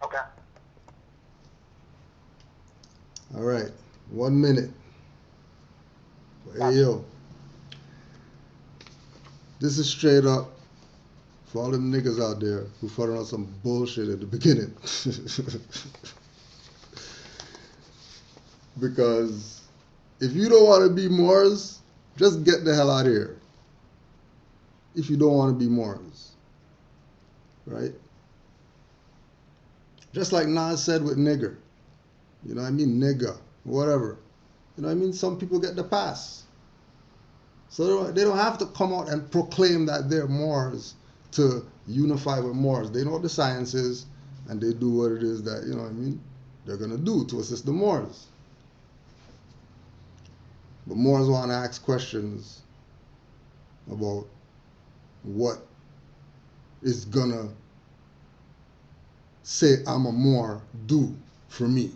Okay. All right, 1 minute. Hey Gotcha. yo, this is straight up for all them niggas out there who thought on some bullshit at the beginning. Because if you don't want to be Moors, just get the hell out of here. If you don't want to be Moors, right? Just like Nas said with nigger. You know what I mean? Nigga, whatever. You know what I mean? Some people get the pass. So they don't have to come out and proclaim that they're Moors to unify with Moors. They know what the science is and they do what it is that, you know what I mean, they're going to do to assist the Moors. But Moors want to ask questions about what is going to say I'm a Moor do for me.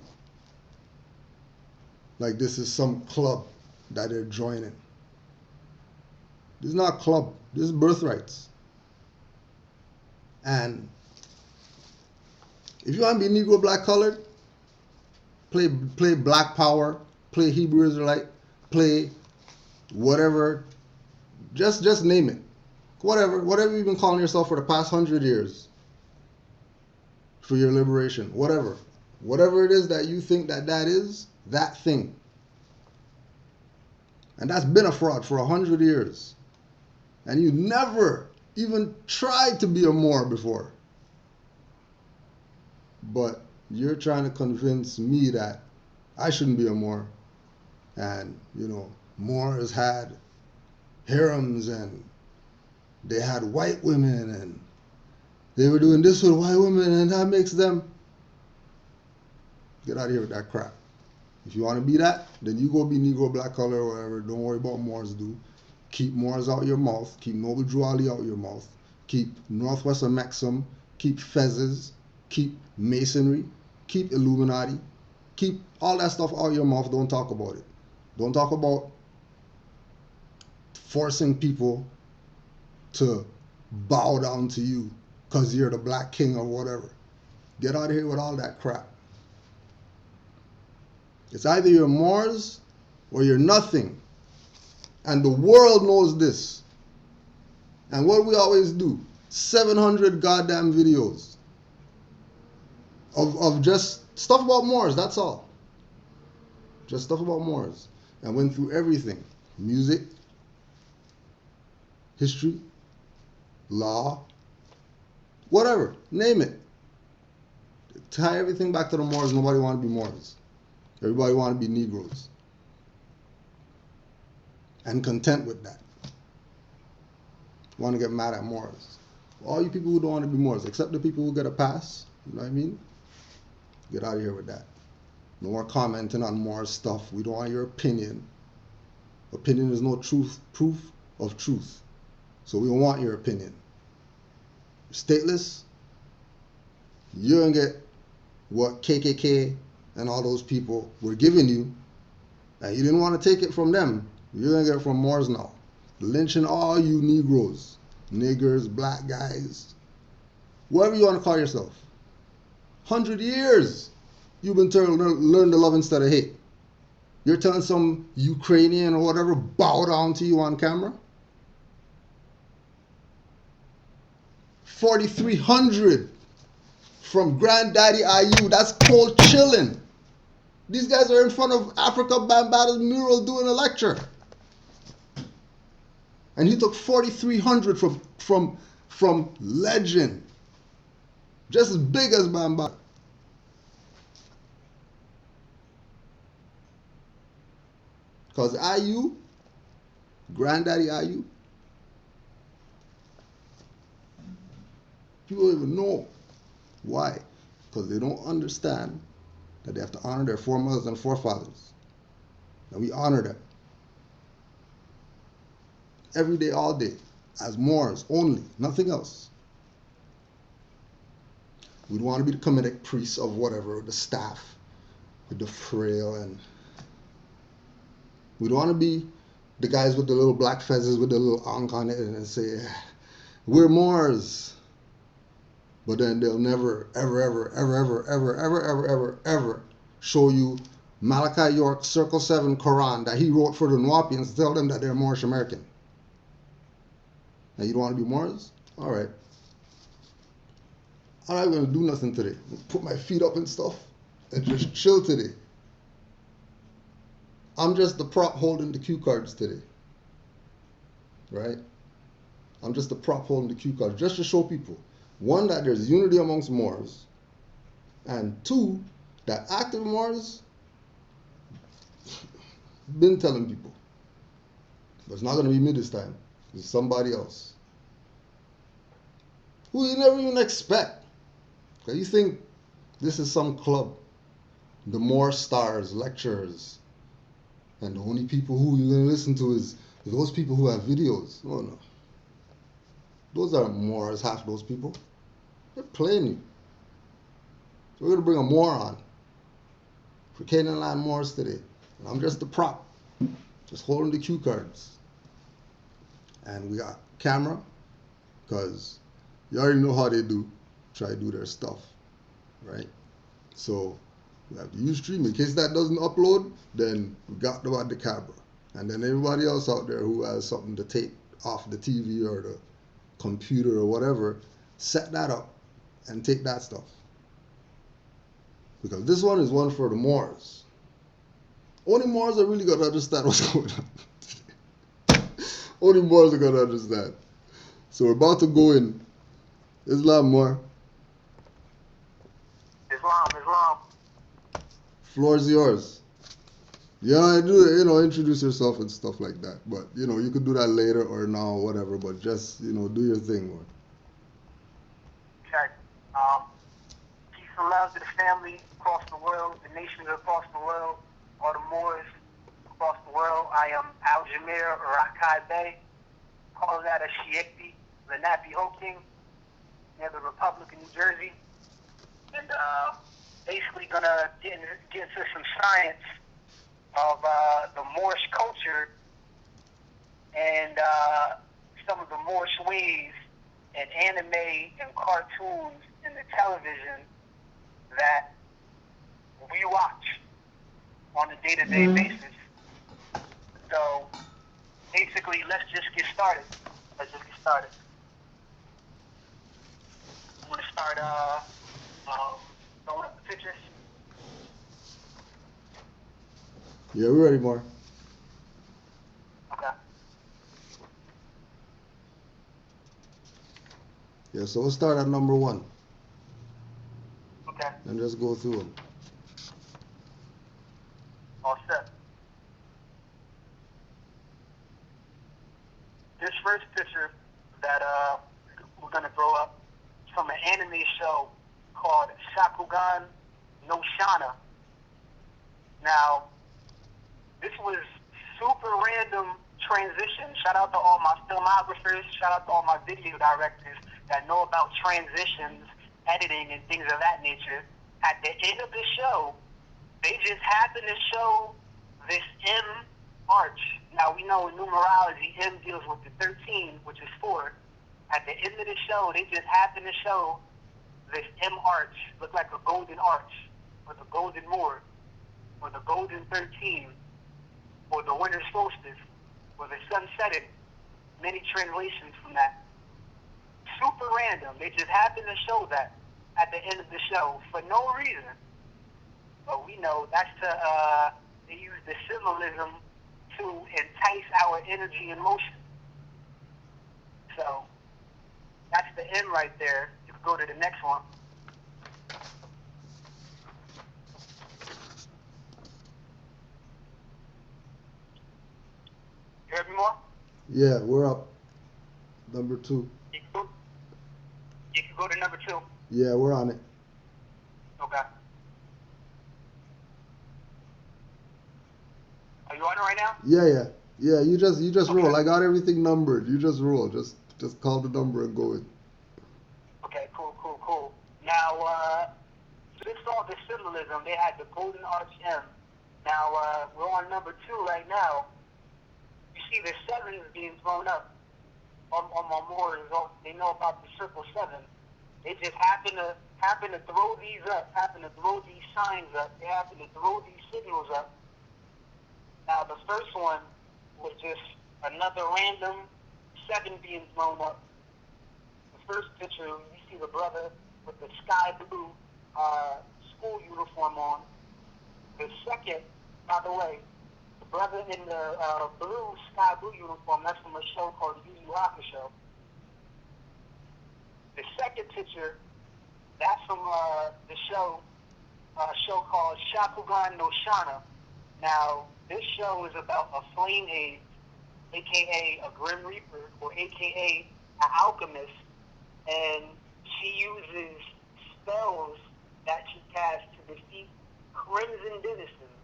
Like this is some club that they're joining. This is not a club. This is birthrights. And if you want to be Negro, black, colored, play Black Power, play Hebrew Israelite, play whatever. Just name it. Whatever you've been calling yourself for the past 100 years for your liberation. Whatever it is that you think that is that thing. And that's been a fraud for 100 years. And you never even tried to be a Moor before. But you're trying to convince me that I shouldn't be a Moor. And, Moors had harems and they had white women and they were doing this with white women and that makes them. Get out of here with that crap. If you want to be that, then you go be Negro, black, color, or whatever. Don't worry about Moors, do. Keep Moors out your mouth. Keep Noble Drew Ali out your mouth. Keep Northwestern Maxim. Keep Fezzes. Keep Masonry. Keep Illuminati. Keep all that stuff out your mouth. Don't talk about it. Don't talk about forcing people to bow down to you because you're the black king or whatever. Get out of here with all that crap. It's either you're Moors or you're nothing. And the world knows this. And what we always do, 700 goddamn videos of just stuff about Moors, that's all. Just stuff about Moors. And went through everything. Music, history, law, whatever, name it. Tie everything back to the Moors. Nobody want to be Moors. Everybody want to be Negroes. And content with that. Want to get mad at Moors. All you people who don't want to be Moors, except the people who get a pass, you know what I mean? Get out of here with that. No more commenting on Moors stuff. We don't want your opinion. Opinion is no proof of truth. So we don't want your opinion. Stateless, you're going to get what KKK and all those people were giving you, and you didn't want to take it from them. You're going to get it from Moors now. Lynching all you Negroes, niggers, black guys, whatever you want to call yourself. 100 years you've been told learn to love instead of hate. You're telling some Ukrainian or whatever bow down to you on camera? 4,300 from Granddaddy IU. That's cold chilling. These guys are in front of Africa Bambaataa mural doing a lecture. And he took 4,300 from legend. Just as big as Bambaataa. Because IU, Granddaddy IU, people don't even know. Why? Because they don't understand that they have to honor their foremothers and forefathers. And we honor them. Every day, all day. As Moors only, nothing else. We don't want to be the comedic priests of whatever, the staff, with the frail, and we don't want to be the guys with the little black fezzes with the little ankh on it and say, we're Moors. But then they'll never, ever, ever, ever, ever, ever, ever, ever, ever, ever show you Malachi York Circle 7 Quran that he wrote for the Nuwapians to tell them that they're Moorish American. Now, you don't want to be Moors? All right. I'm not going to do nothing today. Put my feet up and stuff and just chill today. I'm just the prop holding the cue cards today. Right? I'm just the prop holding the cue cards just to show people, one, that there's unity amongst Moors, and two, that active Moors been telling people. But it's not going to be me this time. It's somebody else who you never even expect. You think this is some club, the Moor stars, lecturers, and the only people who you're going to listen to is those people who have videos. Oh no. Those aren't Moors, half those people. They're playing you. So we're going to bring a Moor on for Canaanland Moors today. And I'm just the prop, just holding the cue cards. And we got camera, because you already know how they do, try to do their stuff, right? So we have to use stream. In case that doesn't upload, then we got the camera. And then everybody else out there who has something to take off the TV or the computer or whatever, set that up and take that stuff. Because this one is one for the Moors. Only Moors are really going to understand what's going on. Only Moors are going to understand. So we're about to go in. Islam more. Islam. Floor's yours. Yeah, introduce yourself and stuff like that. But, you could do that later or now or whatever. But just, do your thing more. Okay. Peace and love to the family across the world, the nations across the world, all the Moors across the world. I am Al-Jameer Rakai Bey, call that a Shiekti, Lenape Hoking, near the Republic of New Jersey. And basically gonna get into some science of the Moorish culture and some of the Moorish ways and anime and cartoons and the television that we watch on a day-to-day basis. So basically, let's just get started. I'm going to start throwing up the pictures. Yeah, we're ready, Mar. Okay. Yeah, so we'll start at number 1. Okay. And just go through them. All set. This first picture that we're going to throw up is from an anime show called Shakugan no Shana. Now, this was super random transition. Shout out to all my filmographers, shout out to all my video directors that know about transitions, editing, and things of that nature. At the end of the show, they just happened to show this M arch. Now, we know in numerology, M deals with the 13, which is 4. At the end of the show, they just happened to show this M arch, look like a golden arch, or the golden Moor, or the golden 13, or the winter solstice, or the sun setting. Many translations from that. Super random. They just happened to show that at the end of the show for no reason. But we know that's to, they use the symbolism to entice our energy and motion. So, that's the M right there. You can go to the next one. You heard me more? Yeah, we're up. Number 2. You can go to number 2. Yeah, we're on it. Okay. Are you on it right now? Yeah. You just Okay. roll. I got everything numbered. You just roll. Just call the number and go in. Okay, cool. Now, so this all the symbolism. They had the golden arch M. Now, we're on number 2 right now. You see the 7 is being thrown up on my Moors. They know about the circle 7. They just happen to throw these up, happen to throw these signs up, they happen to throw these signals up. Now the first one was just another random 7 being thrown up. The first picture, you see the brother with the sky blue school uniform on. The second, by the way, the brother in the sky blue uniform, that's from a show called Yu Yu Hakusho. The second picture, that's from the show called Shakugan no Shana. Now, this show is about a flame age, aka a Grim Reaper, or aka an alchemist, and she uses spells that she casts to defeat crimson denizens.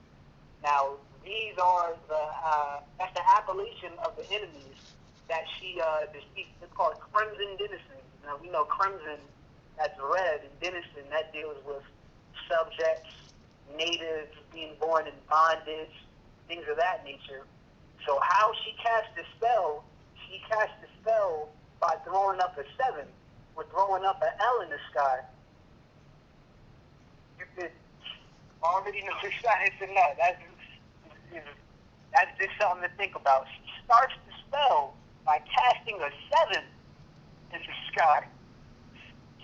Now, these are that's the appellation of the enemies that she defeats. It's called crimson denizens. Now, we know crimson, that's red, and denizen, that deals with subjects, natives, being born in bondage, things of that nature. So how she cast the spell, she cast the spell by throwing up a 7, or throwing up an L in the sky. You could already know the science in that. That's just something to think about. She starts the spell by casting a 7 in the sky.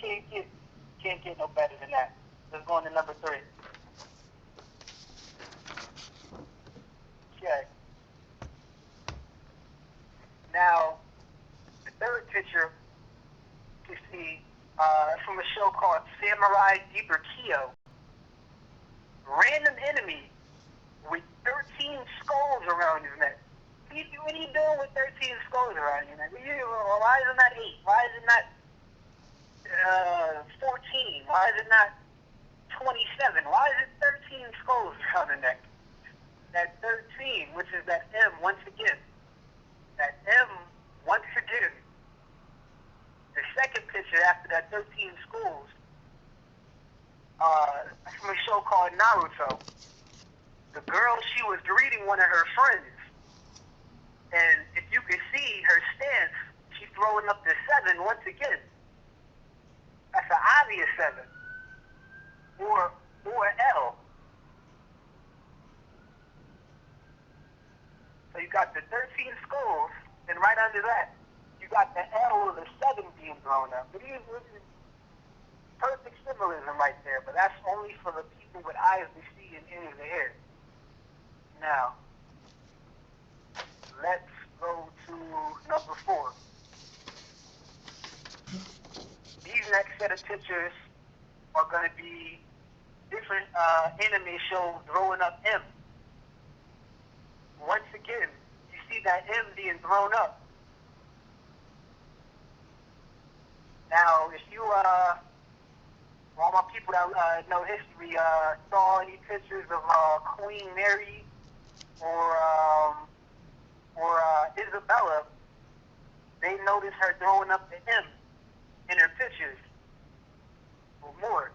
Can't get no better than that. Let's go on to number 3. Okay. Now, the third picture you see from a show called Samurai Deeper Kyo. Random enemy with 13 skulls around his neck. What are you doing with 13 skulls around your neck? Why is it not 8? Why is it not 14? Why is it not 27? Why is it 13 skulls around the neck? That 13, which is that M once again. That M once again. The second picture after that 13 skulls, from a show called Naruto. The girl, she was greeting one of her friends. And if you can see her stance, she's throwing up the 7 once again. That's an obvious 7. Or L. So you got the 13 skulls, and right under that, you got the L or the 7 being thrown up. It is perfect symbolism right there, but that's only for the people with eyes to see and ears to hear. Now, let's go to number 4. These next set of pictures are going to be different anime shows throwing up M. Once again, you see that M being thrown up. Now, if you, all my people that know history, saw any pictures of Queen Mary or Isabella, they noticed her throwing up the M in her pictures or more.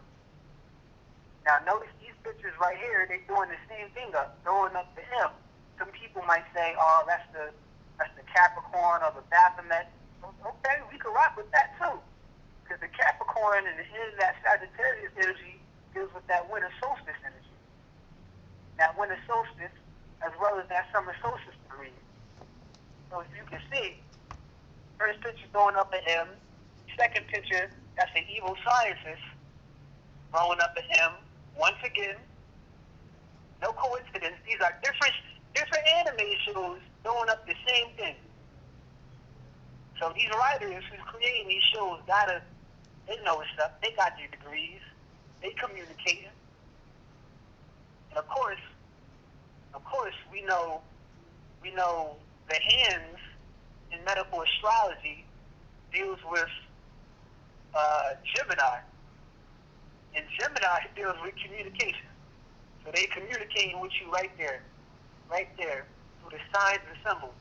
Now, notice these pictures right here, they're doing the same thing up, throwing up the M. Some people might say, oh, that's the Capricorn or the Baphomet. Okay, we can rock with that too. Because the Capricorn and the end of that Sagittarius energy deals with that winter solstice energy. That winter solstice, as well as that summer solstice degree. So as you can see, first picture throwing up an M. Second picture, that's an evil scientist throwing up an M. Once again, no coincidence. These are different anime shows throwing up the same thing. So these writers who's creating these shows they know stuff. They got their degrees. They communicating. And of course, we know the hands in medical astrology deals with Gemini. And Gemini deals with communication. So they communicating with you right there, through the signs and symbols.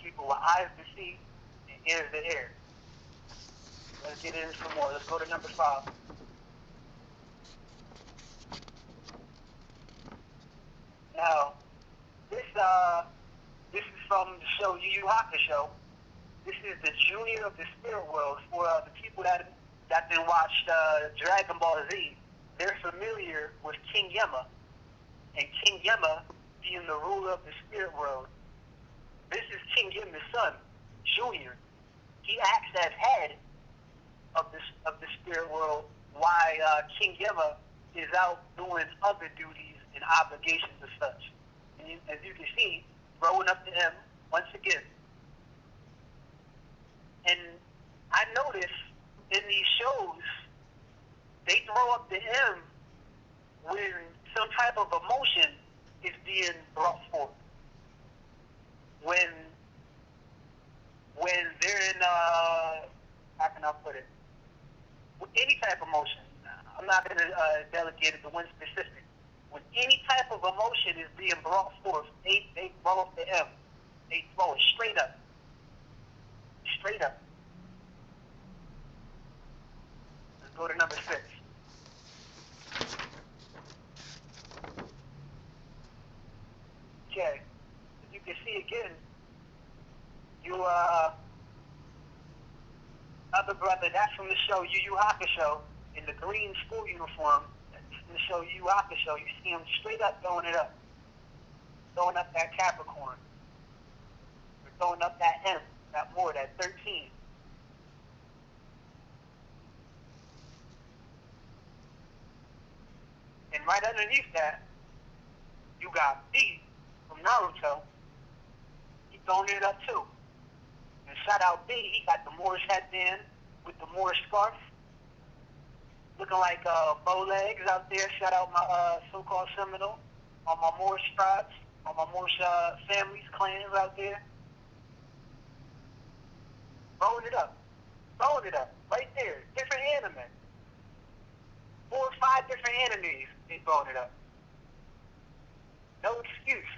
People with eyes to see and ears to hear. Let's get into some more. Let's go to number 5. Now, this is from the show Yu Yu Hakusho. This is the junior of the spirit world. For the people that been watched Dragon Ball Z, they're familiar with King Yama, and King Yama being the ruler of the spirit world. This is King Yama's son, Junior. He acts as head of the spirit world, while King Yama is out doing other duties and obligations and such. And as you can see, growing up to him once again. And I notice in these shows, they throw up the M when some type of emotion is being brought forth. When they're in, how can I put it? With any type of emotion, I'm not going to delegate it to one specific. When any type of emotion is being brought forth, they throw up the M. They throw it straight up. Straight up. Let's go to number 6. Okay. As you can see again, other brother, that's from the show Yu Yu Hakusho, in the green school uniform. That's from the show Yu Yu Hakusho. You see him straight up throwing it up. Throwing up that Capricorn. Or throwing up that M, that more, that 13. And right underneath that, you got B from Naruto. He's throwing it up too. And shout out B, he got the Moorish headband with the Moorish scarf. Looking like bow legs out there. Shout out my so-called Seminole, all my Moorish tribes, all my Moorish families, clans out there. Throwing it up. Throwing it up. Right there. Different anime. 4 or 5 different animes, they throwing it up. No excuse.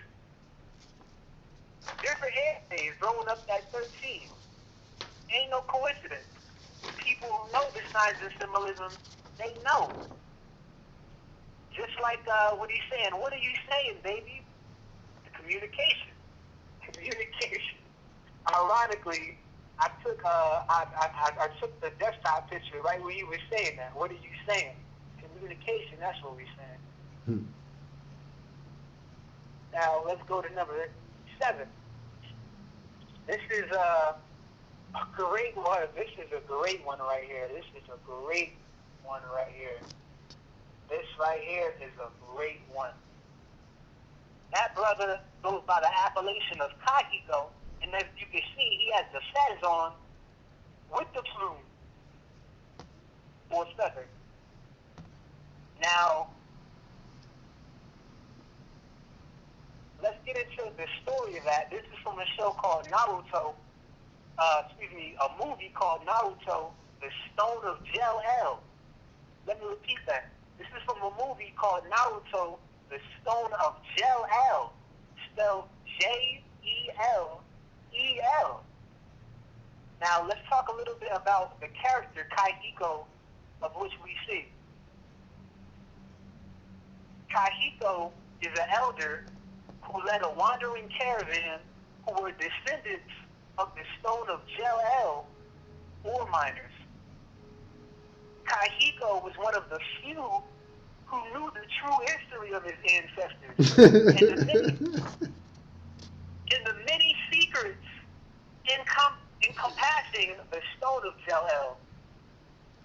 Different animes throwing up that 13. Ain't no coincidence. People who know the signs and symbolism, they know. Just like what he's saying. What are you saying, baby? The communication. Communication. Ironically, I took the desktop picture right where you were saying that. What are you saying? Communication, that's what we're saying. Now, let's go to number 7. This is a great one. This is a great one right here. This is a great one right here. This right here is a great one. That brother goes by the appellation of Kahiko, and as you can see, he has the fez on with the plume or feather. Now, let's get into the story of that. This is from a show called Naruto, a movie called Naruto, The Stone of Jel-El. Let me repeat that. This is from a movie called Naruto, The Stone of Jel-El, spelled Jel-El. Now, let's talk a little bit about the character Kahiko, of which we see. Kahiko is an elder who led a wandering caravan who were descendants of the Stone of Jel-El ore miners. Kahiko was one of the few who knew the true history of his ancestors and the many secrets encompassing the Stone of Jel-El.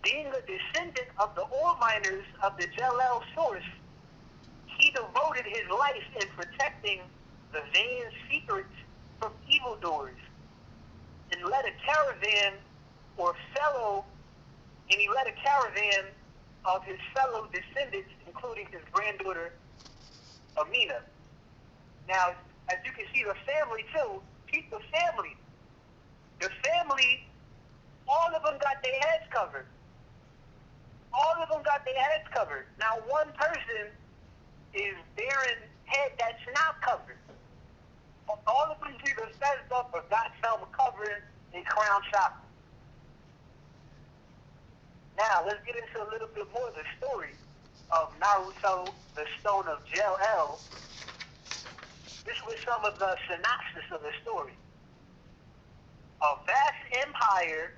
Being a descendant of the ore miners of the Jel-El source, he devoted his life in protecting the vein's secrets from evildoers, and led a caravan of his fellow descendants, including his granddaughter, Amina. Now, as you can see, the family too, keep the family. The family, all of them got their heads covered. All of them got their heads covered. Now, one person is bearing head that's not covered. All of them either fessed up or got some covering and crown chakra. Now, let's get into a little bit more of the story of Naruto, the Stone of Jel-El. This was some of the synopsis of the story. A vast empire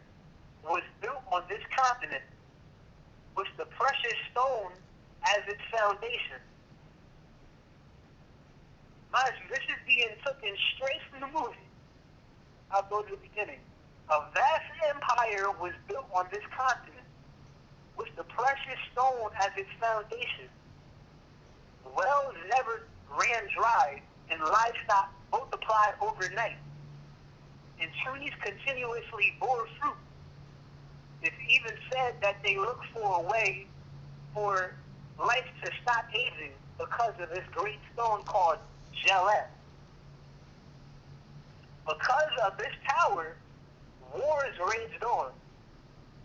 was built on this continent with the precious stone as its foundation. Mind you, this is being taken straight from the movie. I'll go to the beginning. A vast empire was built on this continent with the precious stone as its foundation. Wells never ran dry and livestock multiplied overnight. And trees continuously bore fruit. It's even said that they look for a way for life to stop aging because of this great stone called Jellet. Because of this power, wars raged on.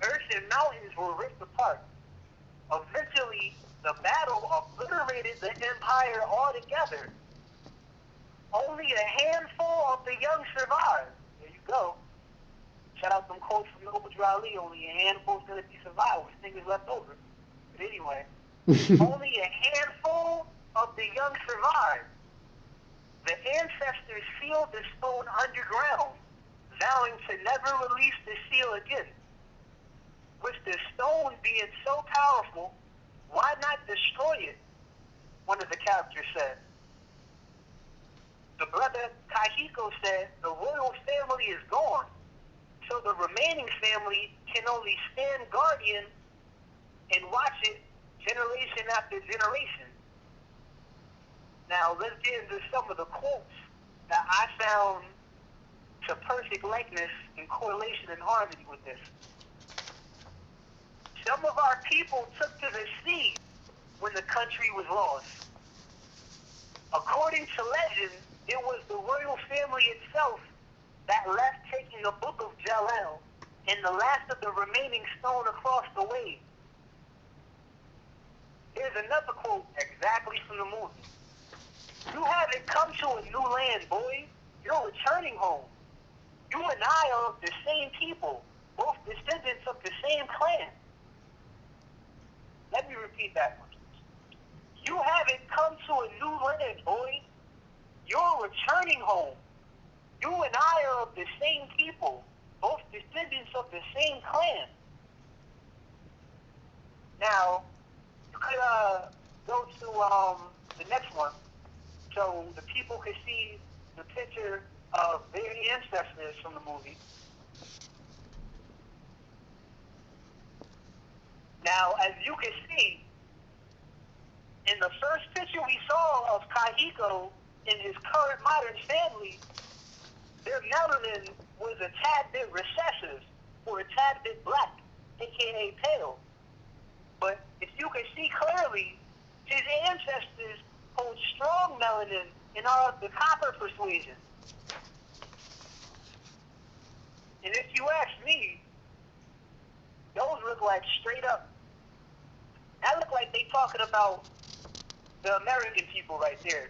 Earth and mountains were ripped apart. Eventually, the battle obliterated the empire altogether. Only a handful of the young survived. There you go. Shout out them quotes from Noble Dry Lee. Only a handful is going to be survived. This thing is left over. But anyway, only a handful of the young survived. The ancestors sealed the stone underground, vowing to never release the seal again. With the stone being so powerful, why not destroy it? One of the characters said. The brother Kahiko said, the royal family is gone, so the remaining family can only stand guardian and watch it generation after generation. Now, let's get into some of the quotes that I found to perfect likeness and correlation and harmony with this. Some of our people took to the sea when the country was lost. According to legend, it was the royal family itself that left taking the book of Jalel and the last of the remaining stone across the way. Here's another quote exactly from the movie. You haven't come to a new land, boy. You're returning home. You and I are of the same people, both descendants of the same clan. Let me repeat that one. You haven't come to a new land, boy. You're returning home. You and I are of the same people, both descendants of the same clan. Now, you could go to the next one, so the people could see the picture of their ancestors from the movie. Now, as you can see, in the first picture we saw of Kahiko in his current modern family, their melanin was a tad bit recessive, or a tad bit black, aka pale. But if you can see clearly, his ancestors hold strong melanin and are of the copper persuasion. And if you ask me, those look like straight up. That look like they talking about the American people right there.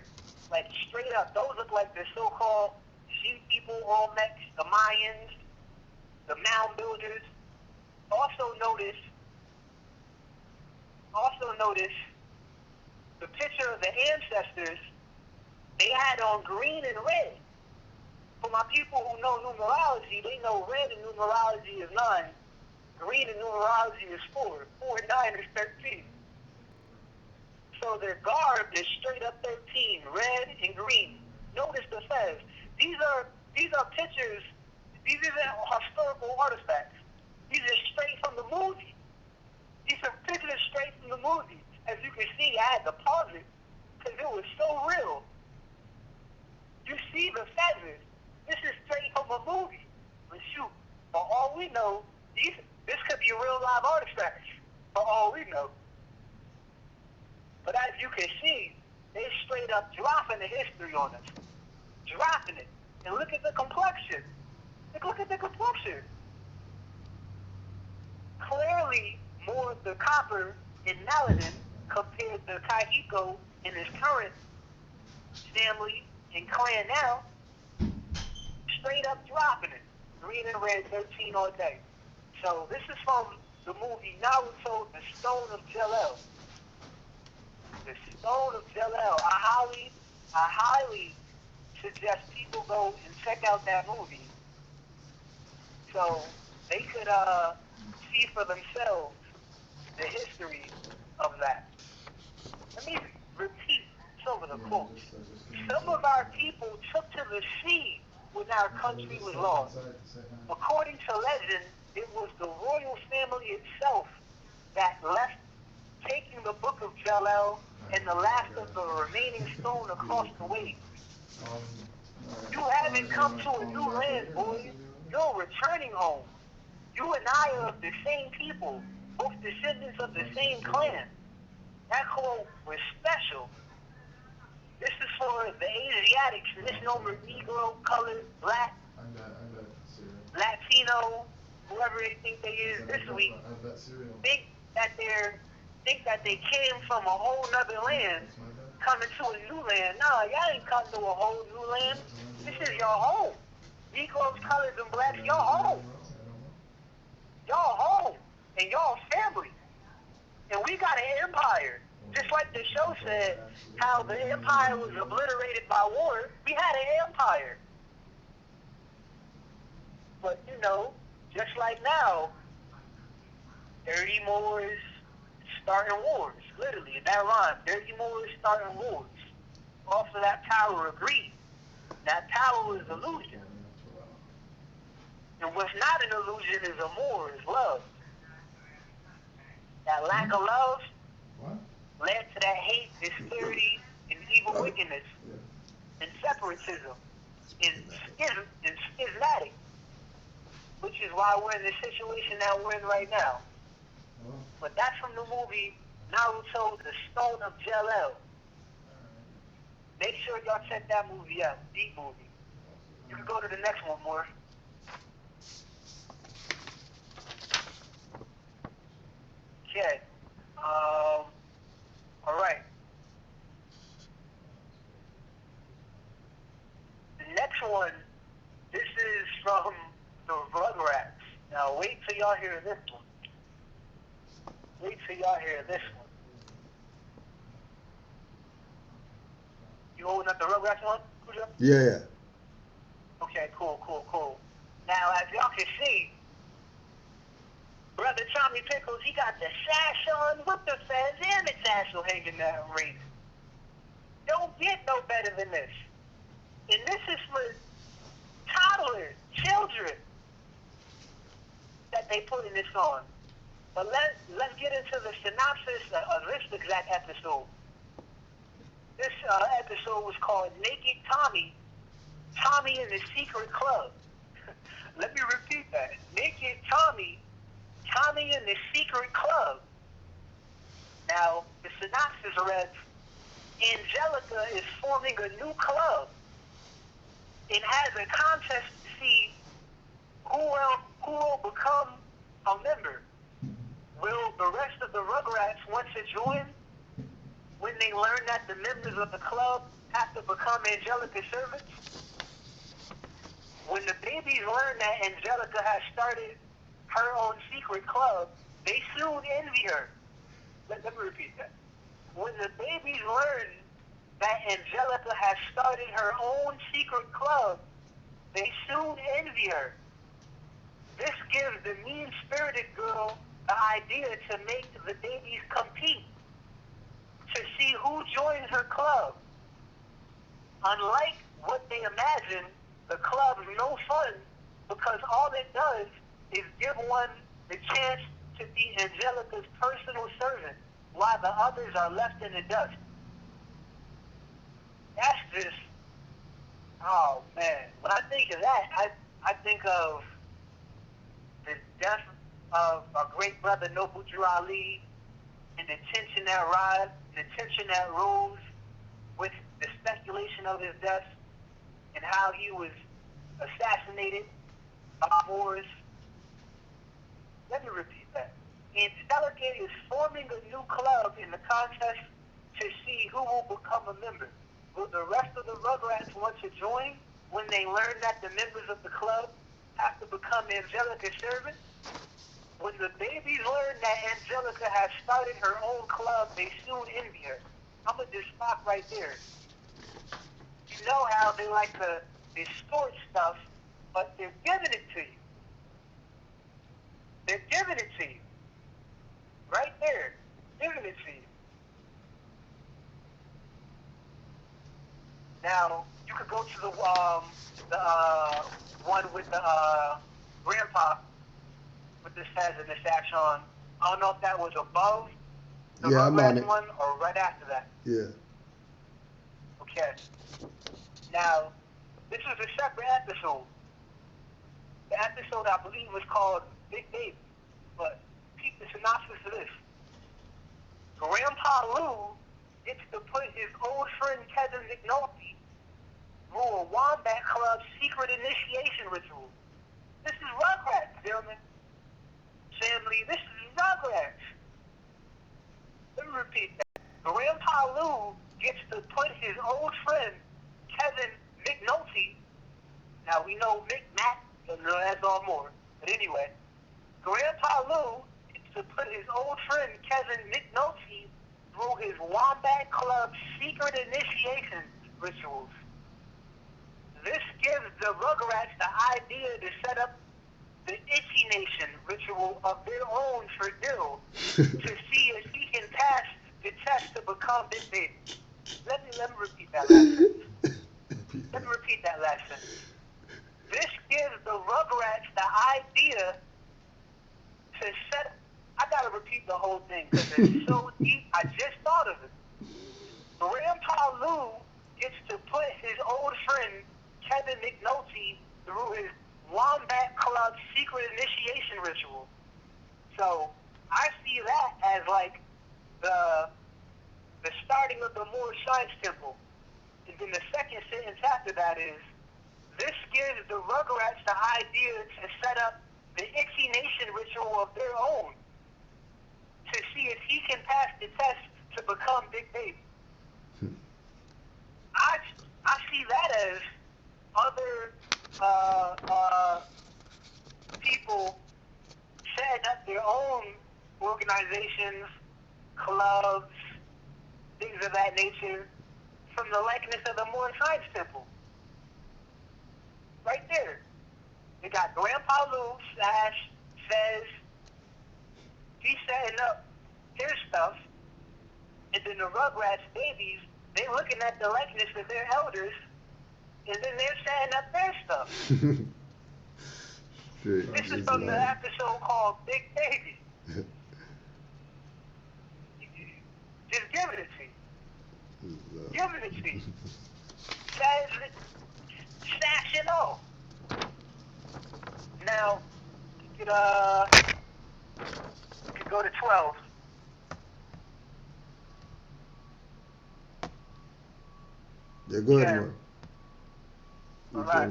Like straight up, those look like the so-called sheep people, Olmecs, the Mayans, the mound builders. Also notice the picture of the ancestors. They had on green and red. For my people who know numerology, they know red in numerology is 9. Green in numerology is 4. 4 and 9 is 13. So their garb is straight up 13, red and green. Notice the fez. These are pictures. These aren't historical artifacts. These are straight from the movie. These are pictures straight from the movie. As you can see, I had to pause it because it was so real. You see the feathers. This is straight from a movie. But shoot, for all we know, this could be a real live artifact. For all we know. But as you can see, they straight up dropping the history on us. Dropping it. And look at the complexion. Look at the complexion. Clearly, more of the copper in melanin compared to Kahiko and his current family and clan now. Straight up dropping it. Green and red, 13 all day. So this is from the movie Naruto, The Stone of Jalel. The Stone of Jalel. I highly suggest people go and check out that movie. so they could see for themselves the history of that. Let me repeat some of the quotes. Some of our people took to the sea when our country was lost. According to legend, it was the royal family itself that left, taking the book of Jalel and the last of the remaining stone across the waves. You haven't come to a new land, boys. You're returning home. You and I are of the same people, both descendants of the same clan. That quote was special. This is for the Asiatics, misnomer Negro, colored, black, Latino, whoever they think they is this week, think that they came from a whole nother land, coming to a new land. Nah, y'all ain't come to a whole new land. This is your home. Negroes, colors, and blacks, y'all home. Y'all home. And y'all family. And we got an empire. Just like the show said, how the empire was obliterated by war, we had an empire. But, you know, just like now, dirty Moors starting wars, literally. And that rhyme, dirty Moors starting wars. Off of that power of greed. That power is illusion. And what's not an illusion is a Moor, is love. That lack of love led to that hate, disparity, and evil wickedness, and separatism, and schismatic, which is why we're in the situation that we're in right now. But that's from the movie Naruto, The Stone of Jalel. Make sure y'all check that movie out. Deep movie. You can go to the next one more. Okay. All right. The next one, this is from the Rugrats. Now wait till y'all hear this one. Wait till y'all hear this one. You holding up the Rugrats one, Cujo? Yeah. Okay, cool. Now, as y'all can see, Brother Tommy Pickles, he got the sash on with the fez and the tassel hanging down race. Don't get no better than this. And this is for toddlers, children, that they putting this on. But let's get into the synopsis of this exact episode. This episode was called Naked Tommy, Tommy in the Secret Club. Let me repeat that. Naked Tommy, Tommy in the Secret Club. Now, the synopsis reads, Angelica is forming a new club and has a contest to see who will become a member. Will the rest of the Rugrats want to join when they learn that the members of the club have to become Angelica's servants? When the babies learn that Angelica has started her own secret club, they soon envy her. Let me repeat that. When the babies learn that Angelica has started her own secret club, they soon envy her. This gives the mean-spirited girl the idea to make the babies compete to see who joins her club. Unlike what they imagine, the club is no fun because all it does is give one the chance to be Angelica's personal servant while the others are left in the dust. That's just, oh man. When I think of that, I think of the death of our great brother Nobuju Ali and the tension that rose with the speculation of his death and how he was assassinated by Moors. Let me repeat that. Angelica is forming a new club in the contest to see who will become a member. Will the rest of the Rugrats want to join when they learn that the members of the club have to become Angelica's servants? When the babies learn that Angelica has started her own club, they soon envy her. I'm going to just stop right there. You know how they like to distort stuff, but they're giving it to you. They're giving it to you. Right there. Giving it to you. Now, you could go to the one with the grandpa with the says and the sash on. I don't know if that was above the Rugrats one or right after that. Yeah. Okay. Now, this is a separate episode. The episode, I believe, was called Big Baby. But keep the synopsis of this. Grandpa Lou gets to put his old friend Kevin McNulty through a Wombat Club secret initiation ritual. This is Rugrats, gentlemen. Family, this is Rugrats. Let me repeat that. Grandpa Lou gets to put his old friend Kevin McNulty. Now we know McNack, but that's all more. But anyway, Grandpa Lou gets to put his old friend Kevin McNulty through his Wombat Club secret initiation rituals. This gives the Rugrats the idea to set up the Itchy Nation ritual of their own for Dill to see if he can pass the test to become Big Baby. Let me repeat that last sentence. Let me repeat that last sentence. This gives the Rugrats the idea to set. I gotta repeat the whole thing because it's so deep. I just thought of it. Grandpa Lou gets to put his old friend Kevin McNulty through his Wombat Club secret initiation ritual. So I see that as like the starting of the Moorish Science Temple. And then the second sentence after that is, this gives the Rugrats the idea to set up the Itchy Nation ritual of their own to see if he can pass the test to become Big Baby. I see that as other people setting up their own organizations, clubs, things of that nature, from the likeness of the Moorish Science Temple. Right there. They got Grandpa Lou / says he's setting up his stuff, and then the Rugrats babies, they looking at the likeness of their elders, and then they're setting up their stuff. This is from the episode called Big Baby. Just giving it to you. Giving it to you. Says snatch it off. Now, you could go to 12. Yeah, go ahead, Mark. All right.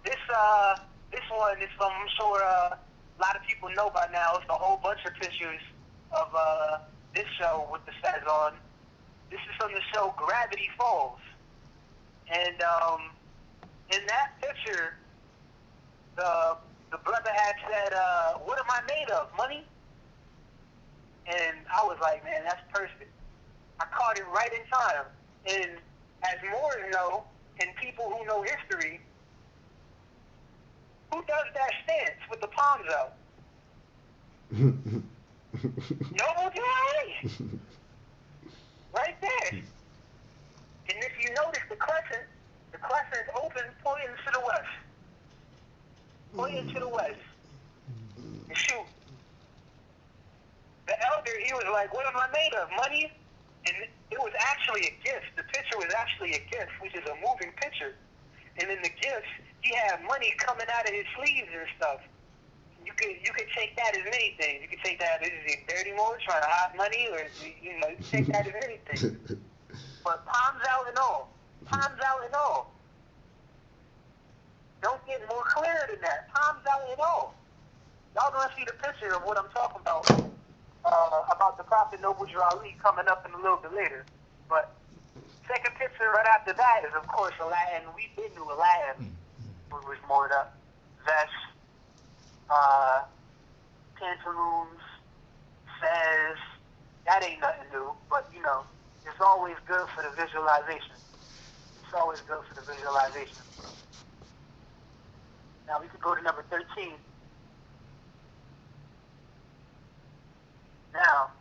This one is from, I'm sure a lot of people know by now. It's a whole bunch of pictures of this show with the says on. This is from the show Gravity Falls. And in that picture, the brother had said, what am I made of, money? And I was like, man, that's perfect. I caught it right in time. And as more know, and people who know history, who does that stance with the palms out? Nobody. Right there. And if you notice the crescent is open, pointing to the west. Pointing to the west. And shoot. The elder, he was like, what am I made of? Money? And it was actually a gift. The picture was actually a gift, which is a moving picture. And in the gift, he had money coming out of his sleeves and stuff. You could take that as anything. You could take that as a dirty mode, trying to hide money, or you can take that as anything. But palms out and all. Palms out and all. Don't get more clear than that. Palms out and all. Y'all gonna see the picture of what I'm talking about the Prophet Noble Drew Ali coming up in a little bit later. But second picture right after that is, of course, Aladdin. We've been to Aladdin, which was moored up. Vest, pantaloons, fez. That ain't nothing new, but it's always good for the visualization. It's always good for the visualization. Now we could go to number 13. Now,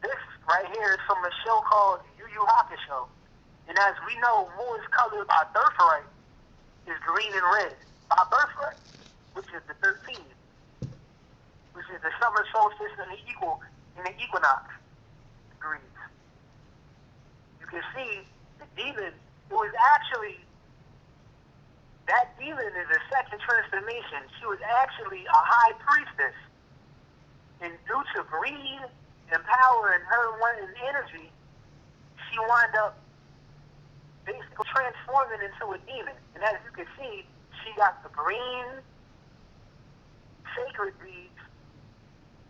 this right here is from a show called Yu Yu Hakusho. And as we know, Moorish color by birthright is green and red. By birthright, which is the 13th, which is the summer solstice and the equinox degrees. You can see the demon, it was actually, that demon is a second transformation. She was actually a high priestess. And due to greed and power and her wanting energy, she wound up basically transforming into a demon. And as you can see, she got the green sacred beads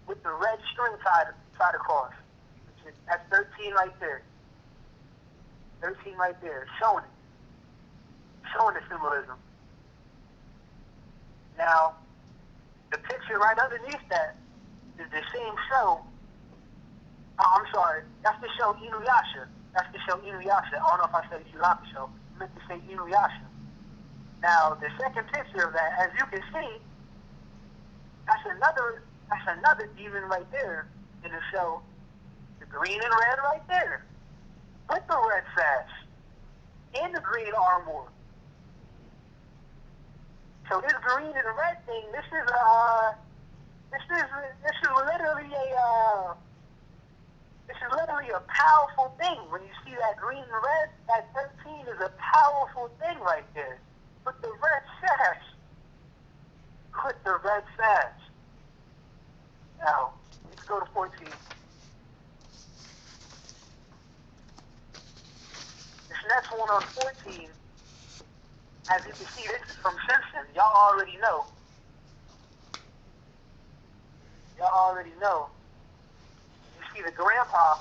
with the red string tied across. That's 13 right there. 13 right there, showing it. Showing the symbolism. Now, the picture right underneath that is the same show. Oh, I'm sorry. That's the show Inuyasha. That's the show Inuyasha. I don't know if I said Yu Yu Hakusho. I meant to say Inuyasha. Now, the second picture of that, as you can see, that's another demon right there in the show. The green and red right there. With the red sash. And the green armor. So this green and red thing, this is literally a powerful thing. When you see that green and red, that 13 is a powerful thing right there. With the red sash. With the red sash. Now, let's go to 14. This next one on 14, as you can see, this is from Simpsons. Y'all already know. You see the grandpa.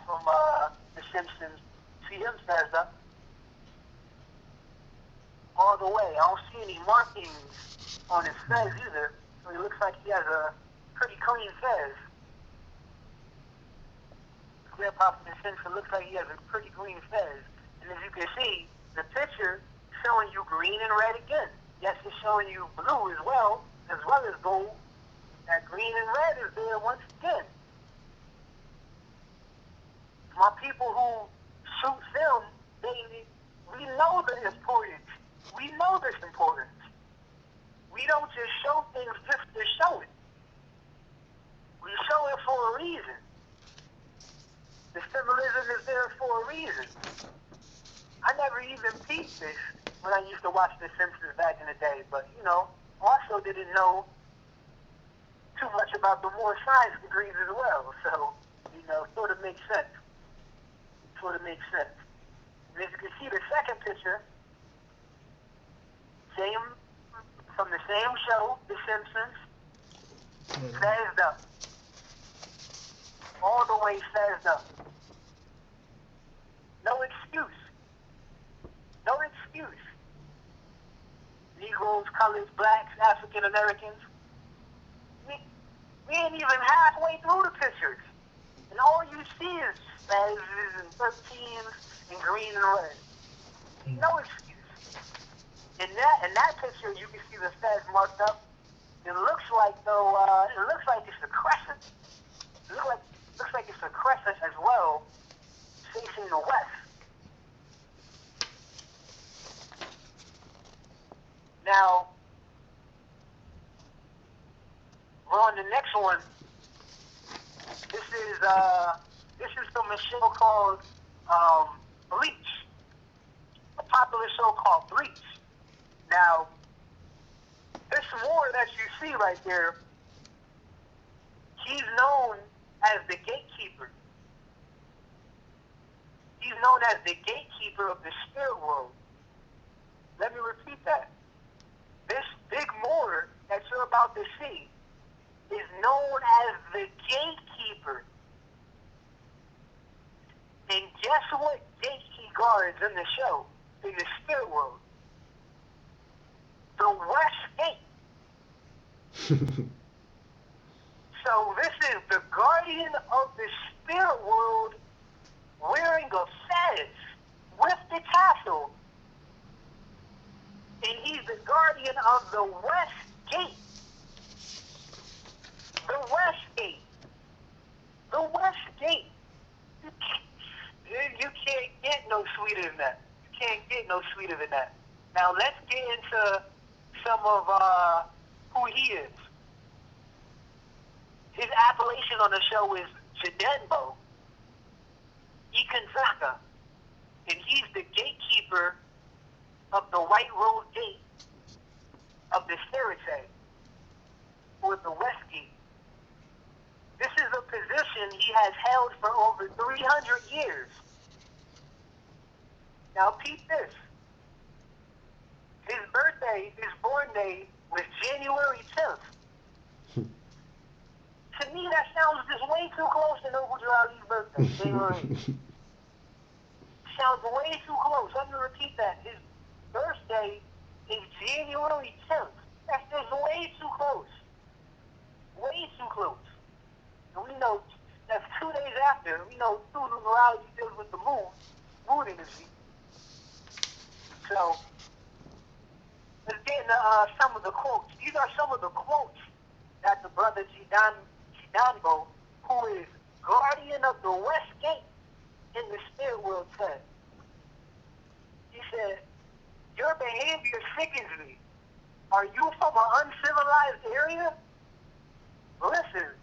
From The Simpsons. See him stands up. All the way. I don't see any markings on his fez either. So he looks like he has a pretty clean fez. Grandpa from The Simpsons looks like he has a pretty clean fez. And as you can see, the picture showing you green and red again. Yes, it's showing you blue as well as gold. That green and red is there once again. My people who shoot film, we know the importance. We know this importance. We don't just show things just to show it. We show it for a reason. The symbolism is there for a reason. I never even peeped this when I used to watch The Simpsons back in the day, but, also didn't know too much about the more science degrees as well, so, sort of makes sense. And as you can see, the second picture, from the same show, The Simpsons, phased up. All the way phased up. No excuse. Negroes, colors, blacks, African Americans. We ain't even halfway through the pictures. And all you see is phases and 13s and green and red. No excuse. In that picture, you can see the phase marked up. It looks like it's a crescent. It looks like it's a crescent as well, facing the west. Now, we're on the next one. This is from a show called Bleach. A popular show called Bleach. Now, this Moor that you see right there, he's known as the gatekeeper. He's known as the gatekeeper of the spirit world. Let me repeat that. This big Moor that you're about to see is known as the gatekeeper. And guess what gate he guards in the show, in the spirit world? The West Gate. So this is the guardian of the spirit world wearing a fez with the tassel. and he's the guardian of the West Gate. The West Gate. The West Gate. You can't get no sweeter than that. You can't get no sweeter than that. Now let's get into some of who he is. His appellation on the show is Jadenbo Ikanzaka, and he's the gatekeeper of the White Road Gate of the Serite, or the West Gate. This is a position he has held for over 300 years. Now, peep this. His birthday, his born day, was January 10th. To me, that sounds just way too close to Noble Jalali's birthday, January. Sounds way too close. Let me repeat that. His birthday is January 10th. That's just way too close. Way too close. And we know that's 2 days after. We know numerology deals with the moon energy. So, let's get into some of the quotes. These are some of the quotes that the brother Jidanbo, who is guardian of the West Gate in the spirit world, said. He said, "Your behavior sickens me. Are you from an uncivilized area? Listen,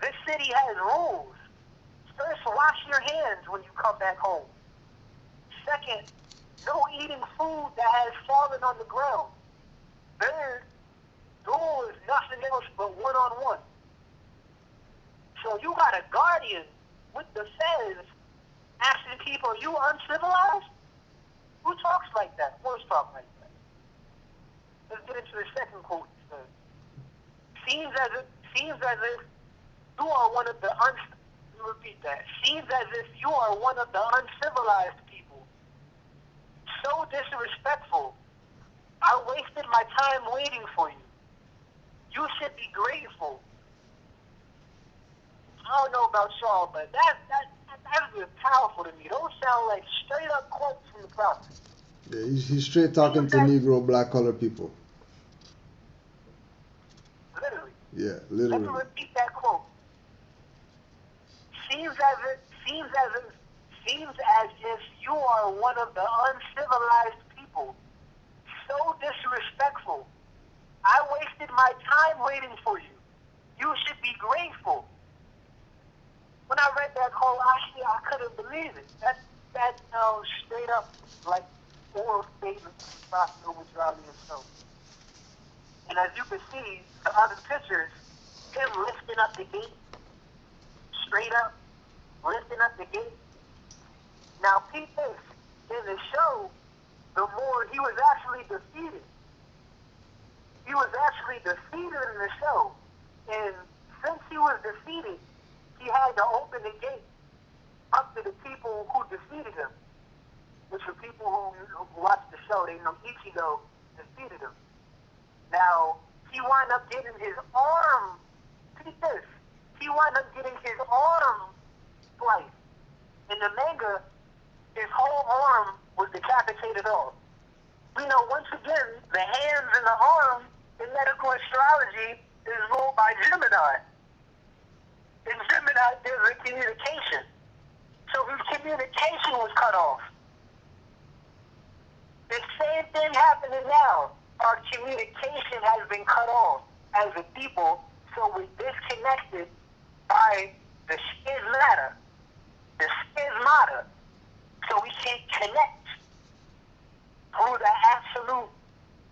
this city has rules. First, wash your hands when you come back home. Second, no eating food that has fallen on the ground. Third, duel is nothing else but one-on-one." So you got a guardian with the feds asking people, "Are you uncivilized?" Who talks like that? Moors talk like that. Let's get into the second quote. Seems as if you are one of the repeat that. Seems as if you are one of the uncivilized people. So disrespectful. I wasted my time waiting for you. You should be grateful. I don't know about y'all, but that's just powerful to me. Those sound like straight up quotes from the prophet. Yeah, he's straight talking to Negro, black colored people. Literally. Yeah, literally. Let me repeat that quote. Seems as if you are one of the uncivilized people. So disrespectful. I wasted my time waiting for you. You should be grateful. When I read that quote, I couldn't believe it. That sounds straight up like oral statements from the Prophet Muhammad himself. And as you can see, the other pictures, him lifting up the gate, straight up, lifting up the gate. Now, peep this. In the show, the Moor, he was actually defeated. He was actually defeated in the show. And since he was defeated, he had to open the gate up to the people who defeated him. Which are people who watch the show, they know Ichigo defeated him. Now, he wound up getting his arm, peep this, he wound up getting his arm sliced. In the manga, his whole arm was decapitated off. We know once again, the hands and the arm in medical astrology is ruled by Gemini. In Gemini, there's a communication. So his communication was cut off. The same thing happening now. Our communication has been cut off as a people, so we're disconnected by the schismata. The schismata. So we can't connect through the absolute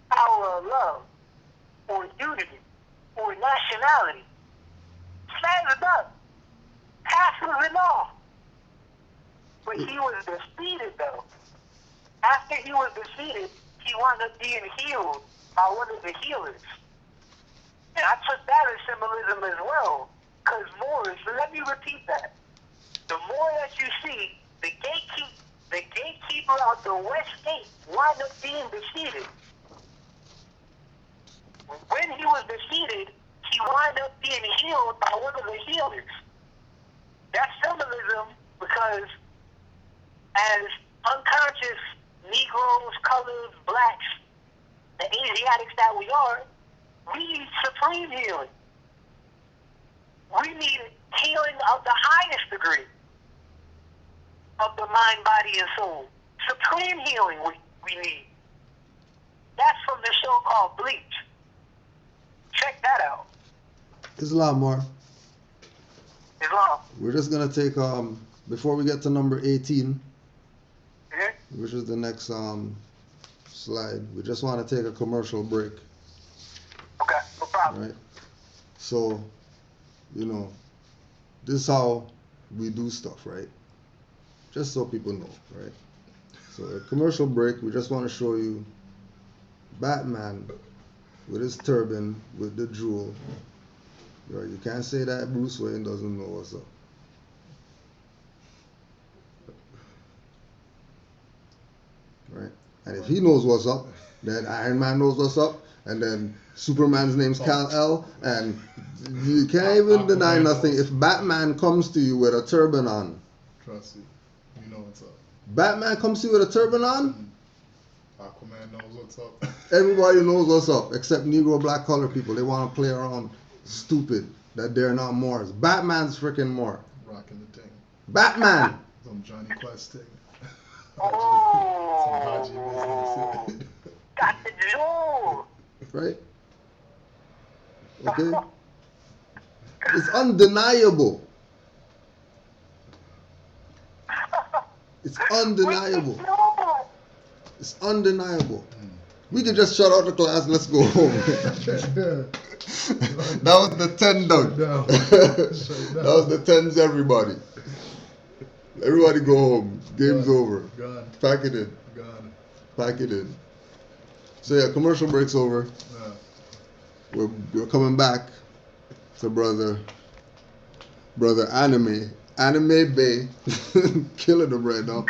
power of love, or unity, or nationality. Stands up. Passes it off. But he was defeated, though. After he was defeated, he wound up being healed by one of the healers. And I took that as symbolism as well. Because Moorish, let me repeat that. The more that you see, the gatekeeper of the West Gate wound up being defeated. When he was defeated, he wound up being healed by one of the healers. That's symbolism because as unconscious Negroes, colors, blacks, the Asiatics that we are, we need supreme healing. We need healing of the highest degree of the mind, body, and soul. Supreme healing we need. That's from the show called Bleach. Check that out. Islam, more. Islam. We're just gonna take before we get to number 18, Mm-hmm. which is the next slide. We just want to take a commercial break, Okay, no problem. right? So, you know, this is how we do stuff, right? Just so people know, right? So a commercial break. We just want to show you Batman with his turban, with the jewel. Right? You can't say that Bruce Wayne doesn't know what's up. Right? And if he knows what's up, then Iron Man knows what's up, and then Superman's name's Kal-El, and you can't even deny nothing. If Batman comes to you with a turban on, trust me, you know what's up. Batman comes to you with a turban on, Aquaman knows what's up. everybody knows what's up, except Negro black colored people. They want to play around stupid that they're not Moors. Batman's freaking Moor. Rocking the thing. Batman! Some Johnny Quest thing. Oh, Some Haji business. got the jewel. Right? Okay? It's undeniable. It's undeniable. It's undeniable. We could just shut out the class, let's go home. That was the 10, Doug. That was the 10s, everybody. Everybody go home. Game's over. Gone. Pack it in. Gone. Pack it in. So yeah, commercial break's over. We're coming back to brother Anime Bay killing them right now.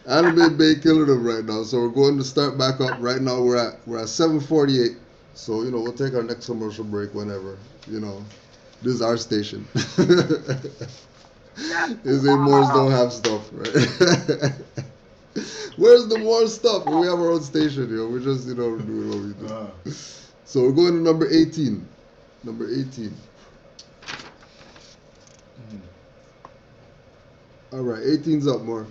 Anime Bay killing them right now. So we're going to start back up. Right now we're at 7:48. So you know we'll take our next commercial break whenever. You know, this is our station. This ain't Moors don't have stuff, right? Where's the more stuff? We have our own station, yo. We're just, doing what we do. So we're going to number 18. Number 18. All right, 18's up, more.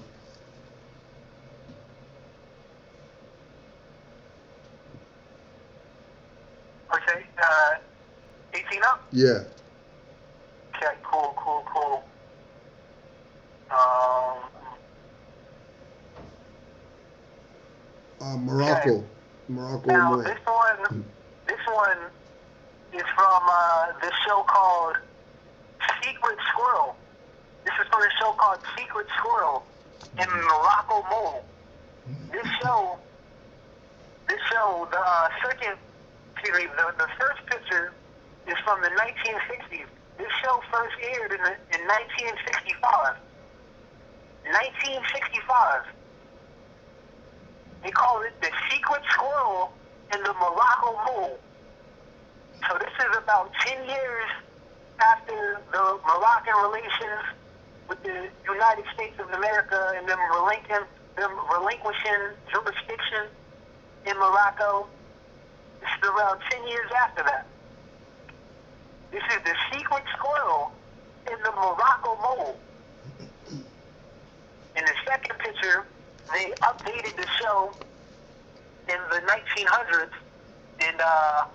Okay, 18 up? Yeah. Okay, cool. Morocco. Okay. Morocco. Now, More. this one is from this show called Secret Squirrel. This is from a show called Secret Squirrel in Morocco Mole. This show, the first picture is from the 1960s. This show first aired in 1965. 1965. They call it the Secret Squirrel in the Morocco Mole. So this is about 10 years after the Moroccan relations with the United States of America and them relinquishing jurisdiction in Morocco. This is around 10 years after that. This is the Secret Squirrel in the Morocco Mole. In the second picture, they updated the show in the 1900s, and I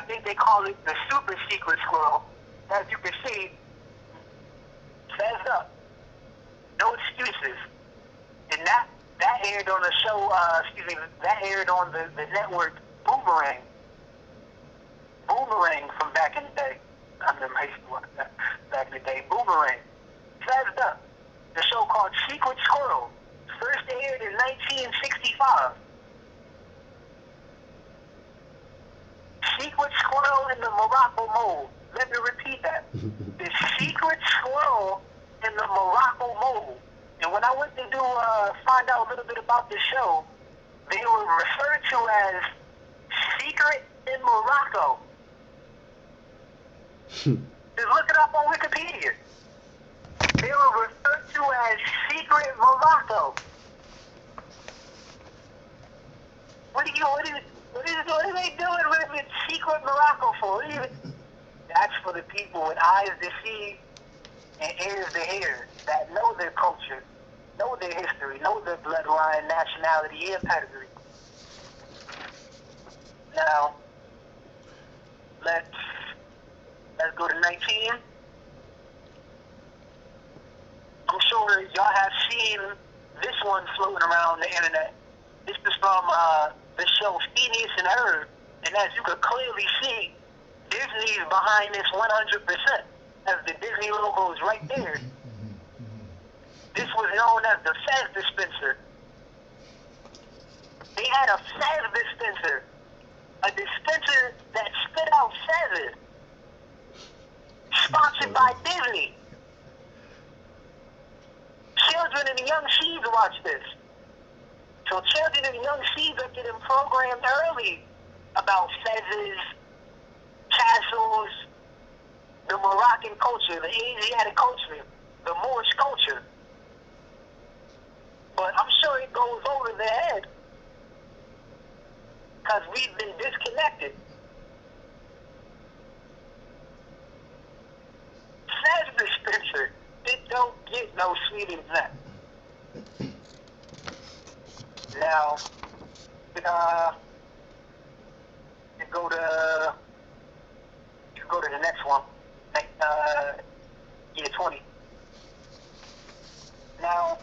think they call it the Super Secret Squirrel. As you can see, fast up, no excuses. And that aired on the show, that aired on the network Boomerang from back in the day. I remember I used to watch that back in the day. Boomerang. Fast up. The show called Secret Squirrel. First aired in 1965. Secret Squirrel in the Morocco Mole. Let me repeat that. The Secret Squirrel in the Morocco Mole. And when I went to find out a little bit about the show, they were referred to as Secret in Morocco. Just look it up on Wikipedia. They were referred to as Secret Morocco. What are they doing with secret Morocco for? That's for the people with eyes to see and ears to hear that know their culture, know their history, know their bloodline, nationality, and pedigree. Now, let's go to 19. I'm sure y'all have seen this one floating around the internet. This is from the show Phineas and Ferb, and as you can clearly see, Disney's behind this 100%, as the Disney logo is right there. This was known as the Fez dispenser. They had a Fez dispenser, a dispenser that spit out Fezes, sponsored by Disney. Children and young seeds watch this. So children and young seeds are getting programmed early about Fezes, tassels, the Moroccan culture, the Asiatic culture, the Moorish culture. But I'm sure it goes over their head because we've been disconnected. Fez dispenser, it don't get no sweeter than that. Now, you go to the next one, year 20. Now,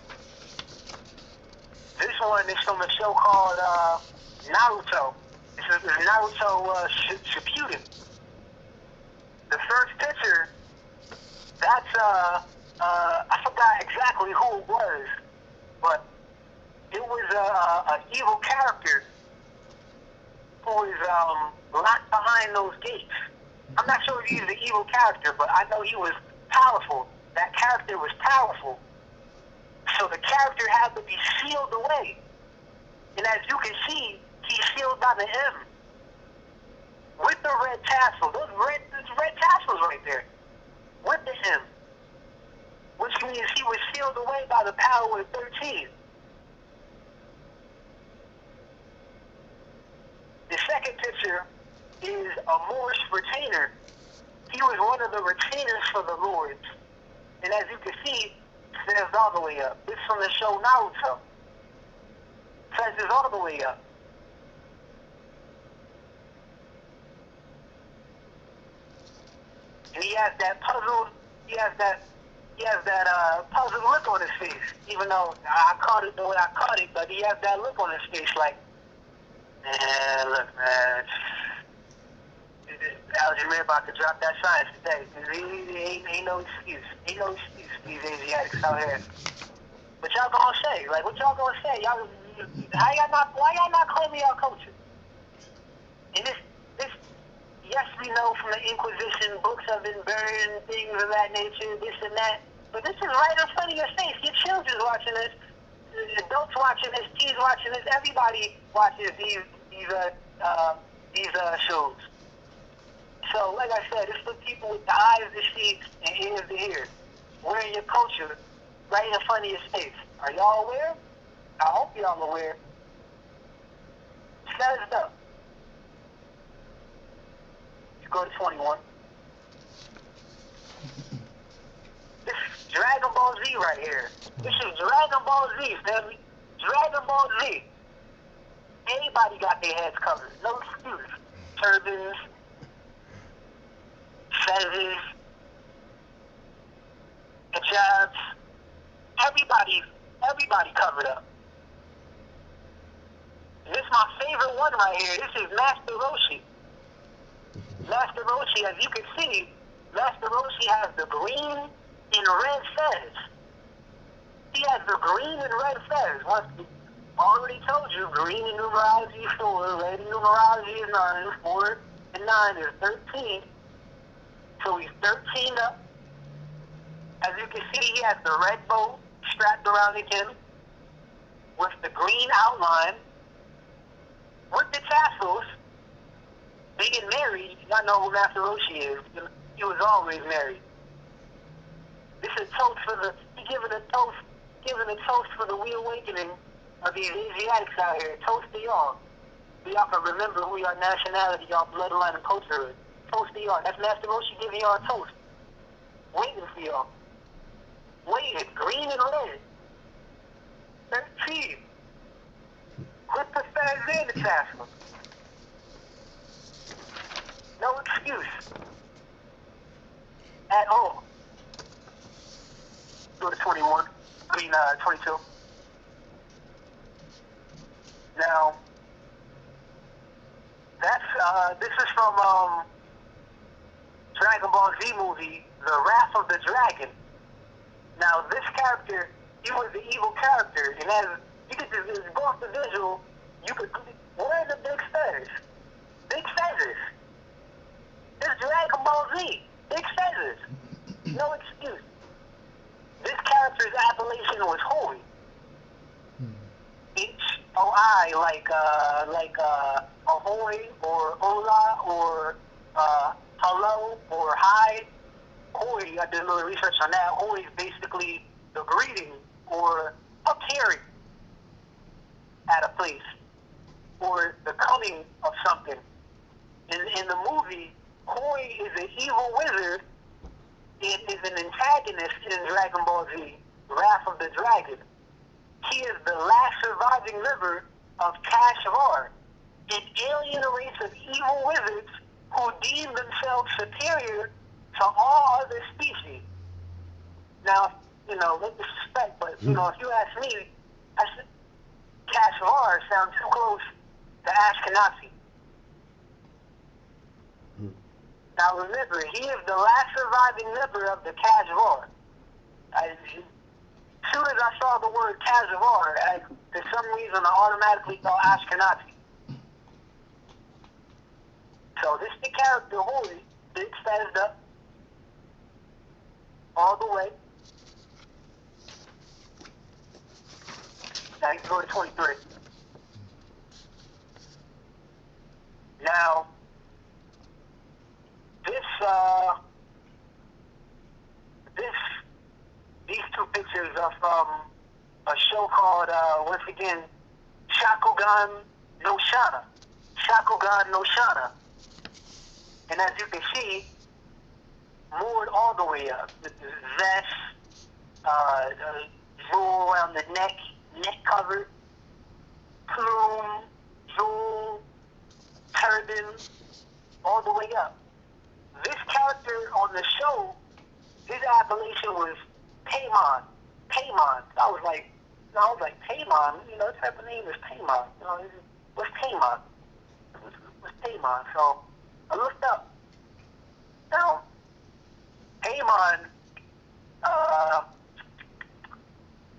this one is from a show called Naruto. It's Naruto Shippuden. The first picture, that's I forgot exactly who it was, but it was an evil character who was locked behind those gates. I'm not sure if he was an evil character, but I know he was powerful. That character was powerful. So the character had to be sealed away. And as you can see, he's sealed by the M. With the red tassel. Those red tassels right there. With the M. Which means he was sealed away by the power of 13. The second picture is a Moorish retainer. He was one of the retainers for the lords. And as you can see, it says all the way up. This is from the show Naruto. It says all the way up. And he has that puzzled, puzzled look on his face. Even though I caught it the way I caught it, but he has that look on his face like, man, look, man. Algebra about to drop that science today. Ain't no excuse. Ain't no excuse for these Asiatics out here. What y'all gonna say? Like, what y'all gonna say? Why y'all not claiming y'all culture? And this, yes, we know from the Inquisition, books have been burned, things of that nature, this and that. But this is right in front of your face. Your children's watching this, adults watching this, teens watching this. Everybody watches these shows. So, like I said, it's for people with the eyes to see and ears to hear. Wearing your culture right in front of your face. Are y'all aware? I hope y'all aware. Set it up. You go to 21. This is Dragon Ball Z right here. This is Dragon Ball Z, family. Dragon Ball Z. Anybody got their heads covered. No excuse. Turbans, feathers, hijabs. Everybody covered up. This is my favorite one right here. This is Master Roshi. Master Roshi, as you can see, Master Roshi has the green and red fez. He has the green and red fez. Once already told you, green in numerology is 4, red in numerology is 9, 4 and 9 is 13. So he's 13 up. As you can see, he has the red bow strapped around him with the green outline, with the tassels. They get married. Y'all know who Master Roshi is. He was always married. This is a toast for he's giving a toast for the reawakening of these Asiatics out here. Toast to y'all. y'all can remember who your nationality, y'all bloodline, and culture is. Toast to y'all. That's Master Roshi giving y'all a toast. Waiting for y'all. Waiting. Green and red. 13. Quit the fans in, assassin. No excuse. At all. Go to 21. 22. Now, that's, this is from, Dragon Ball Z movie, The Wrath of the Dragon. Now, this character, he was the evil character, and as you could just go off the visual, you could, what are the big feathers? Big feathers. This Dragon Ball Z, big feathers. No excuse. This character's appellation was holy. H-O-I, like ahoy, or hola, or hello, or hi. Hoy, I did a little research on that. Hoy is basically the greeting or appearing at a place or the coming of something. In the movie, Hoy is an evil wizard and is an antagonist in Dragon Ball Z, Wrath of the Dragon. He is the last surviving member of Kashvar, an alien race of evil wizards who deem themselves superior to all other species. Now, you know, no disrespect, but, you know, if you ask me, Kashvar sounds too close to Ashkenazi. Now remember, he is the last surviving member of the Kashvar. As soon as I saw the word Kashvar, for some reason I automatically thought Ashkenazi. So this is the character Holy, big stands up all the way. Now you can go to 23. Now, these two pictures are from a show called, once again, Shakugan no Shana. Shakugan no Shana. And as you can see, moored all the way up. With the vest, jewel around the neck covered, plume, jewel, turban, all the way up. This character on the show, his appellation was Paimon. Paimon. I was like, Paimon? You know, what type of name is Paimon? You know, what's Paimon? What's Paimon? So I looked up. Now, Paimon,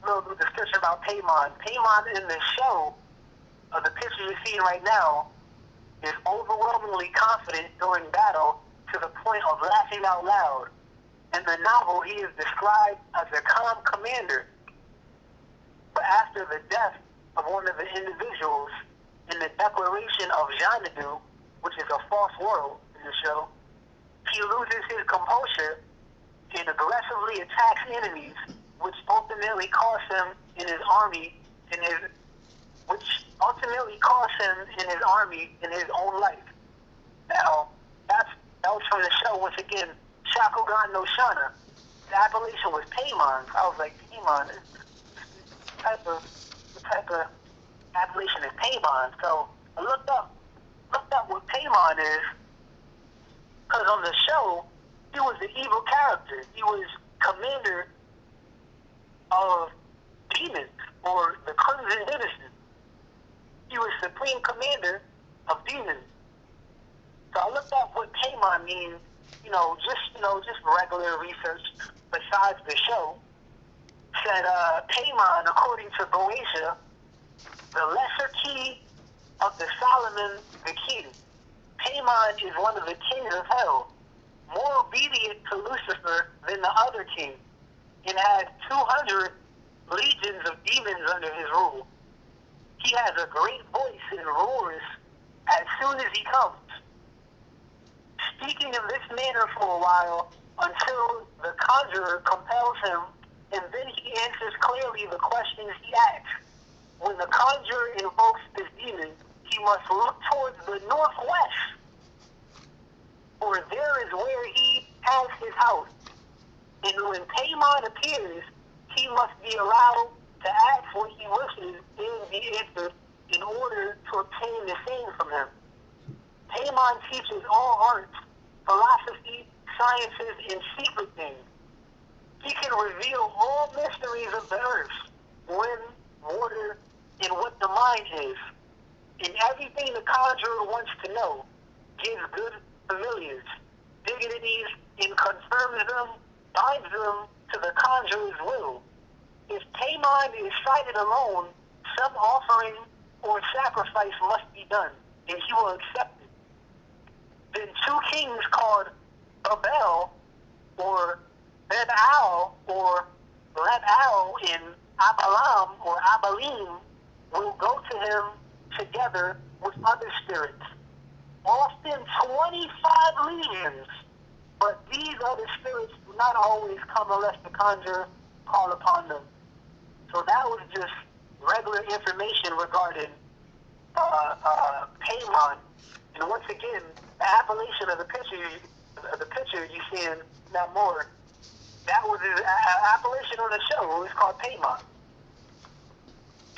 little description about Paimon. Paimon in the show, the picture you're seeing right now, is overwhelmingly confident during battle to the point of laughing out loud. In the novel, he is described as a calm commander. But after the death of one of the individuals in the declaration of Xanadu, which is a false world in the show, he loses his composure and aggressively attacks enemies, which ultimately costs him in his army in his own life. Now, that was from the show, once again, Shakugan no Shana. The appellation was Paimon. I was like, Paimon, what type of appellation is Paimon? So I looked up what Paimon is, because on the show, he was the evil character. He was commander of demons, or the Crimson Dynasty. He was supreme commander of demons. So I looked up what Paimon means, just regular research besides the show. Said Paimon, according to Boeotia, the lesser key of the Solomon the king. Paimon is one of the kings of hell, more obedient to Lucifer than the other king, and has 200 legions of demons under his rule. He has a great voice and roars as soon as he comes, speaking in this manner for a while until the conjurer compels him, and then he answers clearly the questions he asks. When the conjurer invokes this demon, he he must look towards the northwest, for there is where he has his house. And when Paimon appears, he must be allowed to ask what he wishes and be answered in order to obtain the same from him. Paimon teaches all arts, philosophy, sciences, and secret things. He can reveal all mysteries of the earth, wind, water, and what the mind is. And everything the conjurer wants to know, gives good familiars, dignities, and confirms them, binds them to the conjurer's will. If Paimon is sighted alone, some offering or sacrifice must be done, and he will accept it. Then two kings called Babel, or Bebal, or Lebal in Abalam, or Abalim, will go to him together with other spirits, often 25 legions. But these other spirits do not always come unless the conjurer call upon them. So that was just regular information regarding Paimon. And once again, the appellation of the picture you see in that more, that was the appellation on the show. It was called Paimon.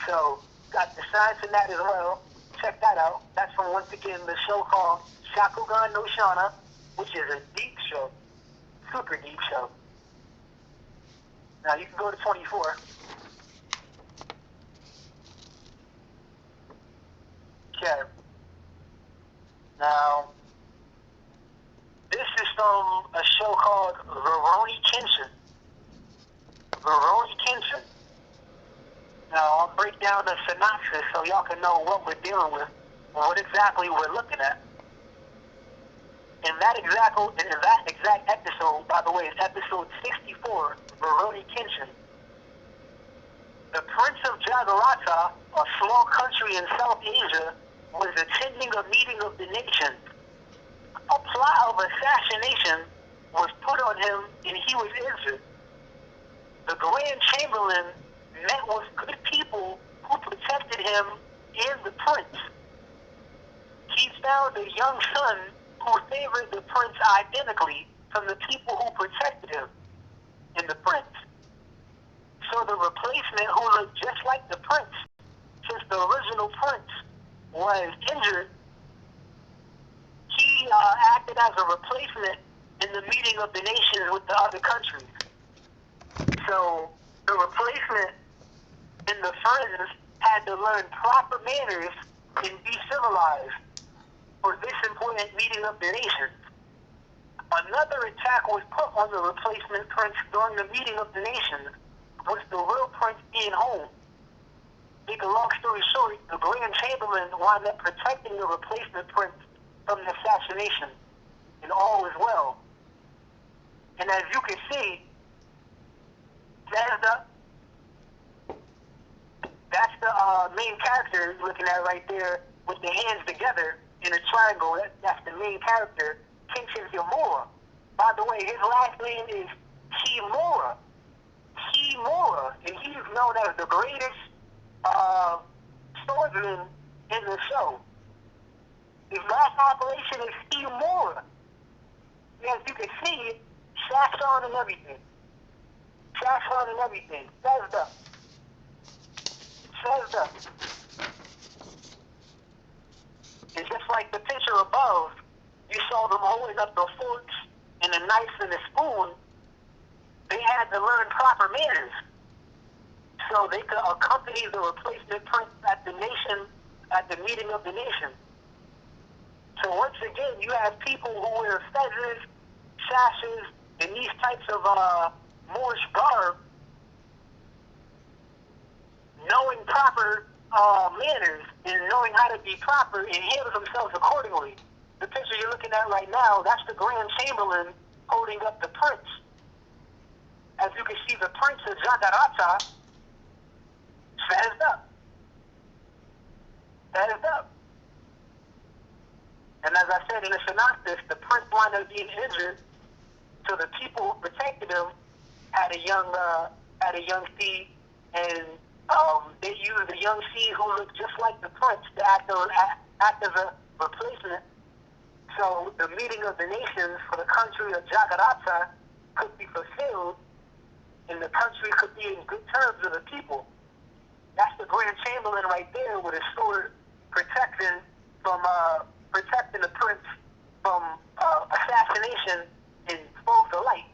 So, got the science in that as well. Check that out. That's from, once again, the show called Shakugan no Shana, which is a deep show. Super deep show. Now, you can go to 24. Okay. Now, this is from a show called Rurouni Kenshin. Rurouni Kenshin. Now, I'll break down the synopsis so y'all can know what we're dealing with, or what exactly we're looking at. In that exact episode, by the way, it's episode 64, Rurouni Kenshin. The Prince of Jagarata, a small country in South Asia, was attending a meeting of the nations. A plot of assassination was put on him and he was injured. The Grand Chamberlain met with good people who protected him and the prince. He found a young son who favored the prince identically from the people who protected him and the prince. So the replacement, who looked just like the prince, since the original prince was injured, he acted as a replacement in the meeting of the nations with the other countries. So the replacement and the friends had to learn proper manners and be civilized for this important meeting of the nations. Another attack was put on the replacement prince during the meeting of the nations, with the real prince being home. Make a long story short, the Grand Chamberlain wound up protecting the replacement prince from the assassination, and all was well. And as you can see, that's the main character you're looking at right there with the hands together in a triangle. That's the main character, Kenshin Himura. By the way, his last name is Himura. Himura, and he's known as the greatest swordsman in the show. His last operation is Himura. As you can see, shafts on and everything. Shafts on and everything. Sized up. Sized up. And just like the picture above, you saw them holding up the forks and the knife and the spoon. They had to learn proper manners so they could accompany the replacement prince at the meeting of the nation. So once again, you have people who wear feathers, sashes, and these types of Moorish garb, knowing proper manners and knowing how to be proper and handle themselves accordingly. The picture you're looking at right now, that's the Grand Chamberlain holding up the prince. As you can see, the Prince of Jagarata stands up. Stands up. And as I said in the synopsis, the prince wound up being injured, so the people who protected him had a young seed, and they used a young seed who looked just like the prince to act act as a replacement. So the meeting of the nations for the country of Jakarta could be fulfilled, and the country could be in good terms with the people. That's the Grand Chamberlain right there with his sword protecting the prince from assassination in full delight.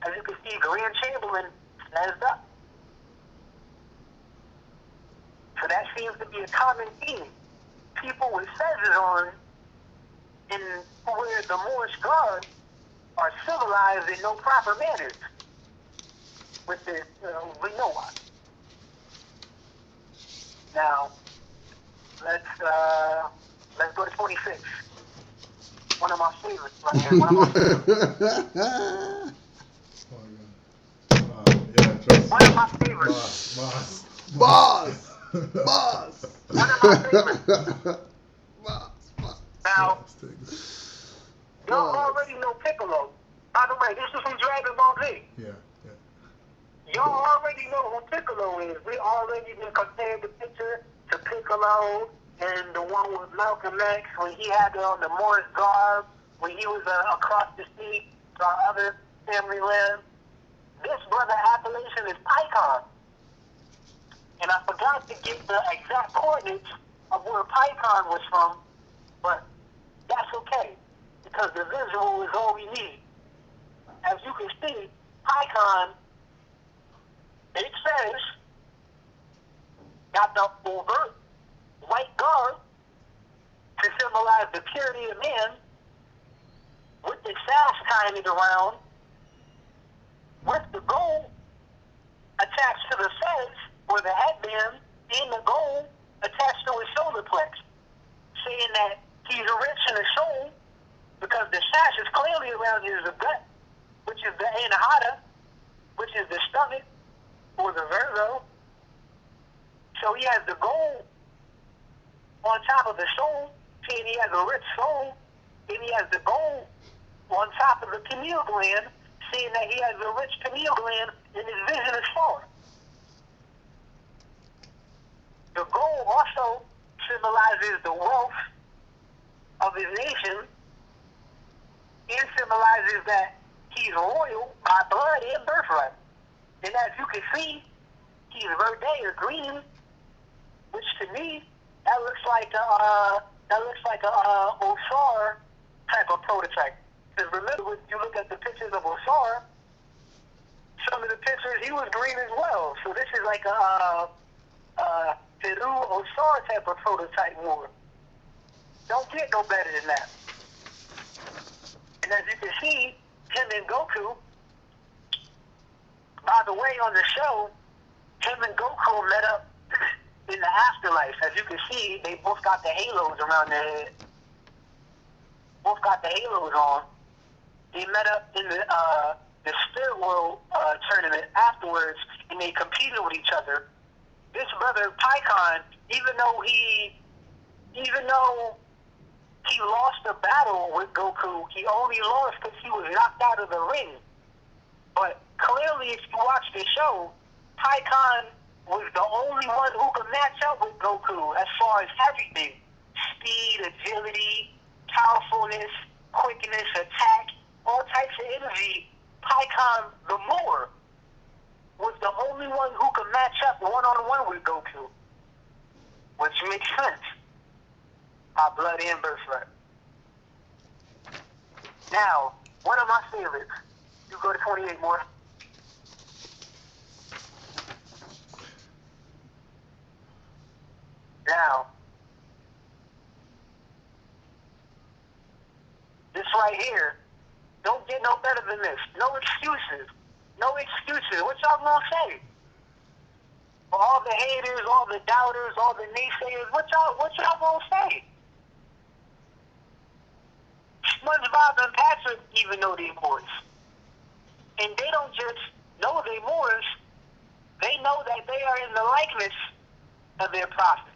As you can see, Grand Chamberlain stands up. So that seems to be a common theme. People with feathers on, in where the Moorish gods are civilized in no proper manners. With this, we know why. Now, let's go to 26. One of my favorites right here. One of my favorites. Yeah, trust One of my favorites. Boss. Boss. One of my favorites. Boss. Now, Boss. y'all already know Piccolo. By the way, this is from Dragon Ball Z. Yeah. Y'all already know who Piccolo is. We already been compared the picture to Piccolo and the one with Malcolm X when he had on the Moorish garb, when he was across the sea to our other family land. This brother appellation is Pycon. And I forgot to get the exact coordinates of where Pycon was from, but that's okay, because the visual is all we need. As you can see, Pycon, it says, got the overt white garb to symbolize the purity of man, with the sash tying it around, with the gold attached to the fez, or the headband, and the gold attached to his solar plex, saying that he's rich in his soul, because the sash is clearly around his gut, which is the anahata, which is the stomach, or the verso. So he has the gold on top of the soul, saying he has a rich soul, and he has the gold on top of the pineal gland, saying that he has a rich pineal gland, and his vision is far. The gold also symbolizes the wealth of his nation, and symbolizes that he's royal by blood and birthright. And as you can see, he's verde or green, which to me that looks like a Osar type of prototype. Because remember, when you look at the pictures of Osar, some of the pictures he was green as well. So this is like a Peru Osar type of prototype war. Don't get no better than that. And as you can see, him and Goku, by the way, on the show, him and Goku met up in the afterlife. As you can see, they both got the halos around their head. Both got the halos on. They met up in the Spirit World tournament afterwards, and they competed with each other. This brother Pycon, even though he lost the battle with Goku, he only lost because he was knocked out of the ring. But clearly, if you watch the show, Pycon was the only one who could match up with Goku as far as everything. Speed, agility, powerfulness, quickness, attack, all types of energy. Pycon, the Moor, was the only one who could match up one-on-one with Goku. Which makes sense. By blood and birthright. Now, one of my favorites. You go to 28 more. Now, this right here, don't get no better than this. No excuses. No excuses. What y'all gonna say? For all the haters, all the doubters, all the naysayers, what y'all gonna say? SpongeBob and Patrick even know they Moors. And they don't just know they Moors, they know that they are in the likeness of their prophet.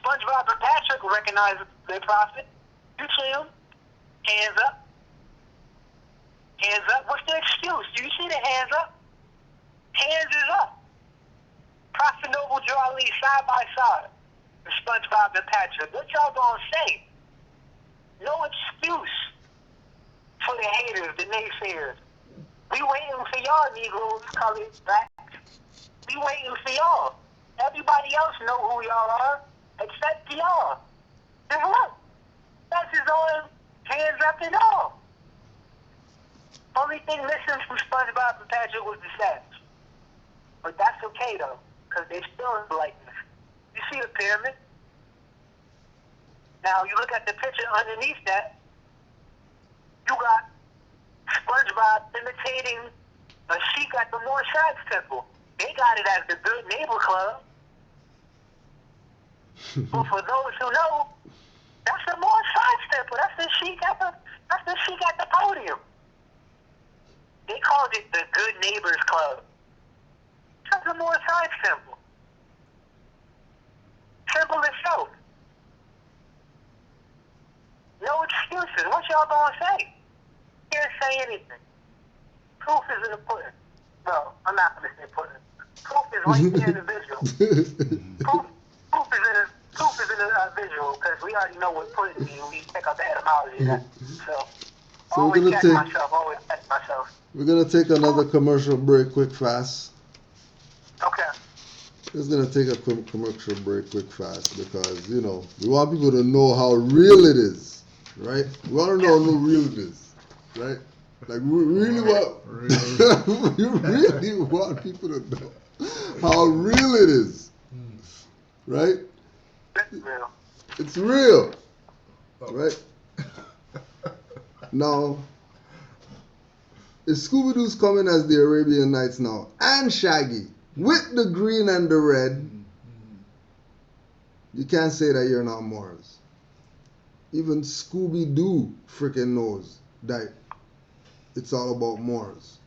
SpongeBob and Patrick recognize their prophet. You see them? Hands up. Hands up. What's the excuse? Do you see the hands up? Hands is up. Prophet Noble Drew Ali side by side. the SpongeBob and Patrick, what y'all gonna say? No excuse for the haters, the naysayers. We waiting for y'all, Negroes, colored, blacks. We waiting for y'all. Everybody else know who y'all are, except y'all. Just look. That's his own hands up and all. Only thing missing from SpongeBob and Patrick was the savage. But that's okay though, because they still in likeness. You see the pyramid? Now you look at the picture underneath that, you got SpongeBob imitating a sheik at the Moorish temple. They got it as the Good Neighbor Club. But for those who know, that's the Moorish temple. That's the sheik at the podium. They called it the Good Neighbors Club. That's the Moorish temple. Simple as so. No excuses. What y'all gonna say? Can't say anything. Proof is in the pudding. No, I'm not gonna say pudding. Proof is right there in the visual. Proof is in the visual, because we already know what pudding means. We check out the etymology of that. So always check myself. We're gonna take another commercial break, quick, fast. Okay. Just gonna take a quick commercial break, quick, fast, because we want people to know how real it is, right? We want to know how real it is, right? Like we really want people to know how real it is, right? It's real, right? Now, if Scooby-Doo's coming as the Arabian Nights now, and Shaggy, with the green and the red, you can't say that you're not Moors. Even Scooby-Doo freaking knows that it's all about Moors.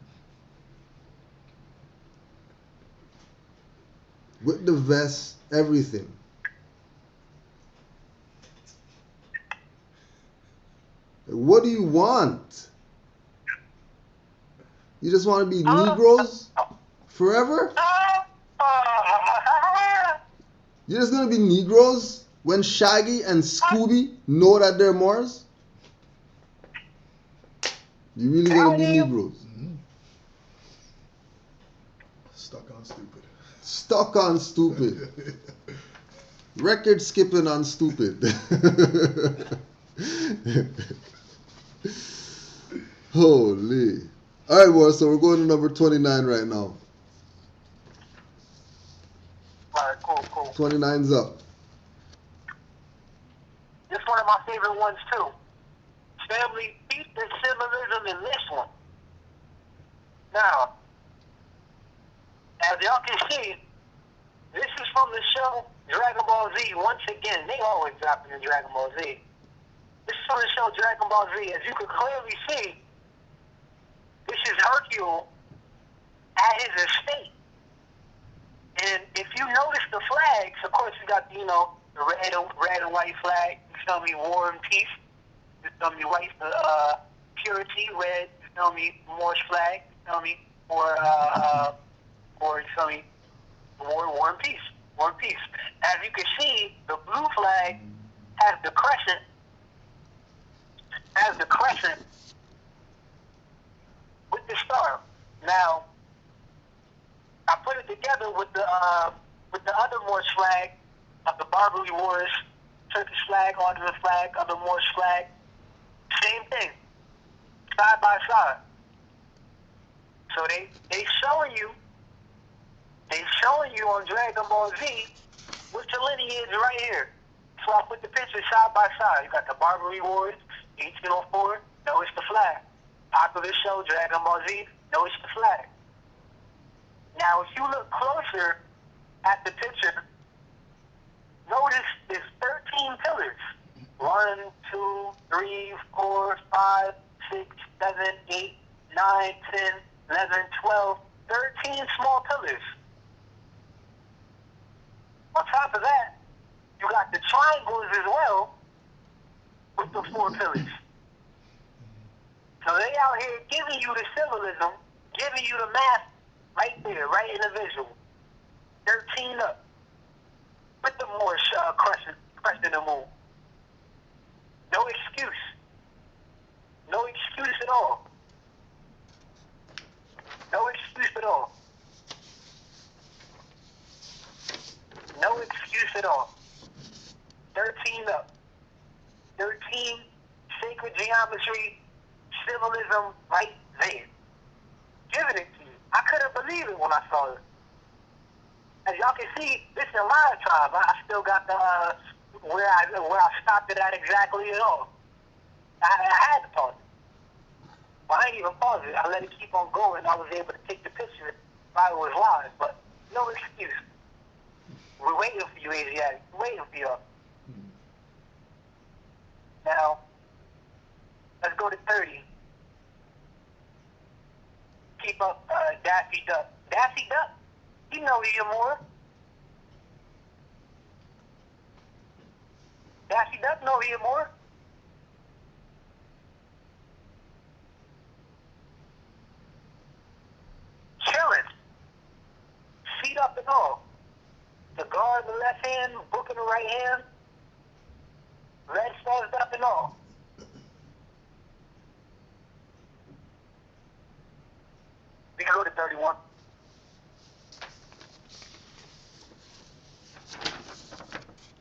With the vest, everything. What do you want? You just want to be Negroes forever? You're just going to be Negroes when Shaggy and Scooby know that they're Moors? You really going to be Negroes? Stuck on stupid. Stuck on stupid. Record skipping on stupid. Holy. Alright, boys, so we're going to number 29 right now. Alright, cool. 29's up. This one of my favorite ones too. Family beat the symbolism in this one. Now, as y'all can see, this is from the show Dragon Ball Z. Once again, they always dropping in Dragon Ball Z. This is from the show Dragon Ball Z. As you can clearly see, this is Hercule at his estate. And if you notice the flags, of course you got the red and white flag. You feel me? War and peace. You feel me? White, purity. Red. You feel me? Moorish flag. You feel me? Or you feel me? War and peace. War and peace. As you can see, the blue flag has the crescent. With the star. Now, I put it together with the other Moorish flag of the Barbary Wars, Turkish flag, Ottoman flag, other Moorish flag. Same thing, side by side. So they showing you on Dragon Ball Z what's the lineage right here. So I put the pictures side by side. You got the Barbary Wars, 1804. No, it's the flag. Popular show Dragon Ball Z. No, it's the flag. Now, if you look closer at the picture, notice there's 13 pillars. 1, 2, 3, 4, 5, 6, 7, 8, 9, 10, 11, 12, 13 small pillars. On top of that, you got the triangles as well with the 4 pillars. So they out here giving you the symbolism, giving you the math right there, right in the visual. 13 up. with the Moorish crescent and moon. No excuse. No excuse at all. No excuse at all. No excuse at all. 13 up. 13 sacred geometry, symbolism right there. Giving it to you. I couldn't believe it when I saw it. As y'all can see, this is a live tribe. I still got the where I stopped it at exactly at all. I had to pause it. Well, I didn't even pause it. I let it keep on going. I was able to take the picture while it was live, but no excuse. We're waiting for you, Asiatic. We're waiting for you. Now, let's go to 30. Keep up Daffy Duck. Daffy Duck? You know you more. Daffy Duck know you more. Chilling. Feet up and all. The guard in the left hand, book in the right hand. Red stars up and all. We can go to 31.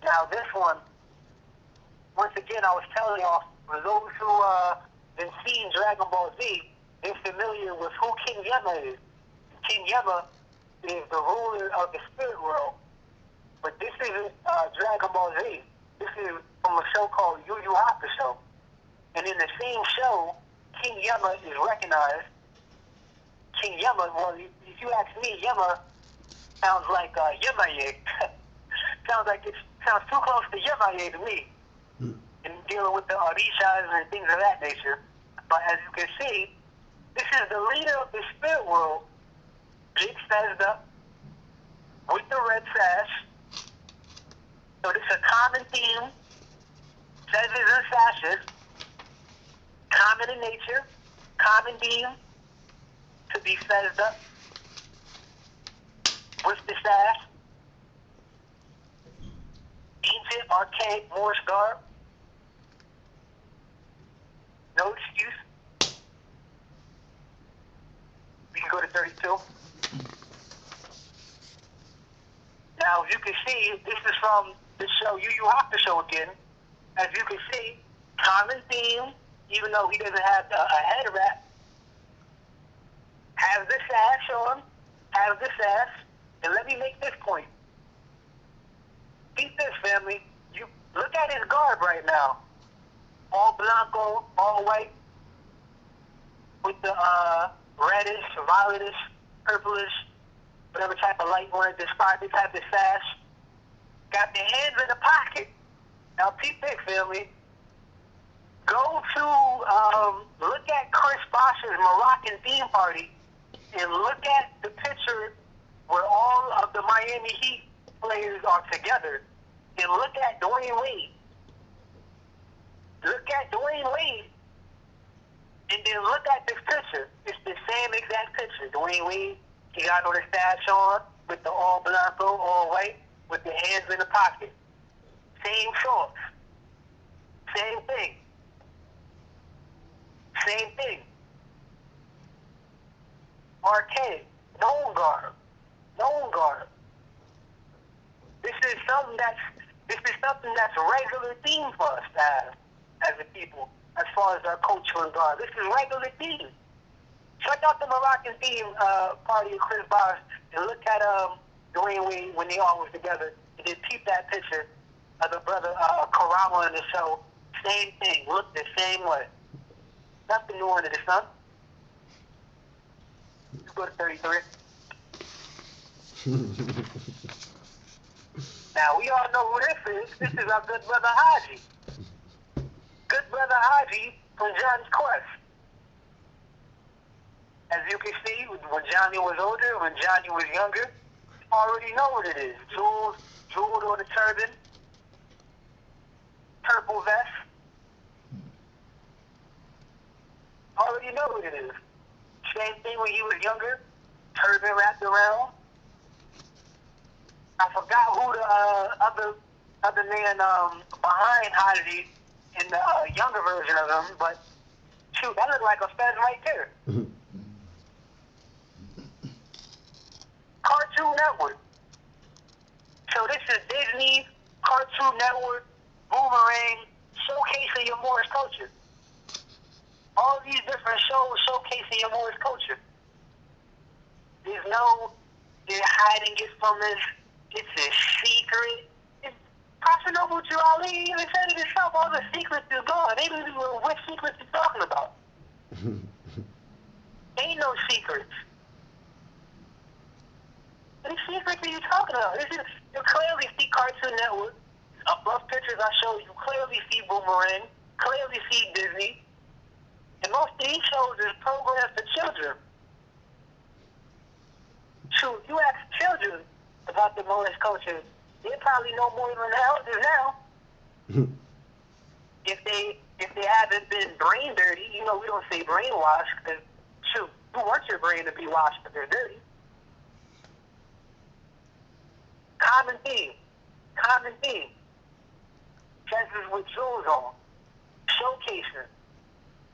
Now this one, once again, I was telling y'all, for those who been seeing Dragon Ball Z, they're familiar with who King Yama is. King Yama is the ruler of the spirit world. But this isn't Dragon Ball Z. This is from a show called Yu Yu Hakusho. And in the same show, King Yama is recognized. King Yama, well, if you ask me, Yama sounds like Yamaye. Sounds too close to Yamaye to me. In dealing with the Orishas and things of that nature. But as you can see, this is the leader of the spirit world, big sized up, with the red sash. So this is a common theme, feathers and sashes, common in nature, common theme, to be feathered up, with the sash, ancient, archaic, Moorish garb, no excuse. We can go to 32. Now, as you can see, this is from the show Yu Yu Hakusho again. As you can see, common theme, even though he doesn't have a head wrap, has the sash on, has the sash, and let me make this point. Keep this, family. You look at his garb right now. All blanco, all white, with the reddish, violetish, purplish, whatever type of light you want to describe it, type of sash. Got the hands in the pocket. Now, peep this, family. Go to, look at Chris Bosh's Moroccan theme party and look at the picture where all of the Miami Heat players are together. And look at Dwayne Wade. Look at Dwayne Wade. And then look at this picture. It's the same exact picture. Dwayne Wade, he got on the stash on with the all blanco, all white, with the hands in the pocket. Same shorts. Same thing. Same thing. Archaic. Known garb. Known garb. This is something that's a regular theme for us to have as a people, as far as our culture and garb. This is regular theme. Check out the Moroccan theme party of Chris Bosh and look at Dwayne Wade when they all was together. And then peep that picture of the brother Karama in the show. Same thing. Look the same way. Nothing new under the sun. Let's go to 33. Now, we all know who this is. This is our good brother Haji. Good brother Haji from Johnny's Quest. As you can see, when Johnny was older, when Johnny was younger, already know what it is. Jeweled on the turban, purple vest. Already know what it is. Same thing when he was younger, turban wrapped around. I forgot who the other man behind Hodidy in the younger version of him, but shoot, that looked like a fez right there. Cartoon Network. So this is Disney, Cartoon Network, Boomerang, showcasing your Moorish culture. All these different shows showcasing your Moorish culture. There's no, they're hiding it from us. It's a secret. Prophet Noble Ali even said it himself, all the secrets is gone. They don't even know what secrets he's talking about. Ain't no secrets. What secrets are you talking about? You clearly see Cartoon Network. Above pictures I show you, clearly see Boomerang, clearly see Disney. And most of these shows is programs for children. Shoot, you ask children about the Moorish culture, they probably know more than the elders now. If they haven't been brain dirty, we don't say brainwashed, because shoot, you want your brain to be washed, but they're dirty. Common theme. Dresses with jewels on. Showcasing.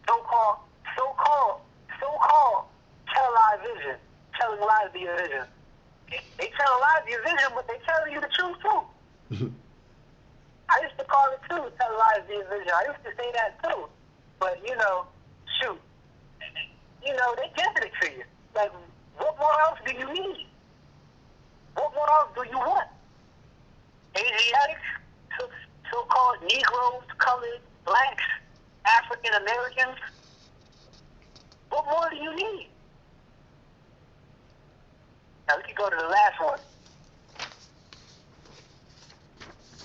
So-called tell lie vision. Telling lies to your vision. They tell lies to your vision, but they telling you the truth too. I used to call it too, tell lies to your vision. I used to say that too. But shoot. They giving it to you. Like, what more else do you need? What more else do you want? Asiatics, so-called Negroes, colored, blacks, African Americans. What more do you need? Now we can go to the last one.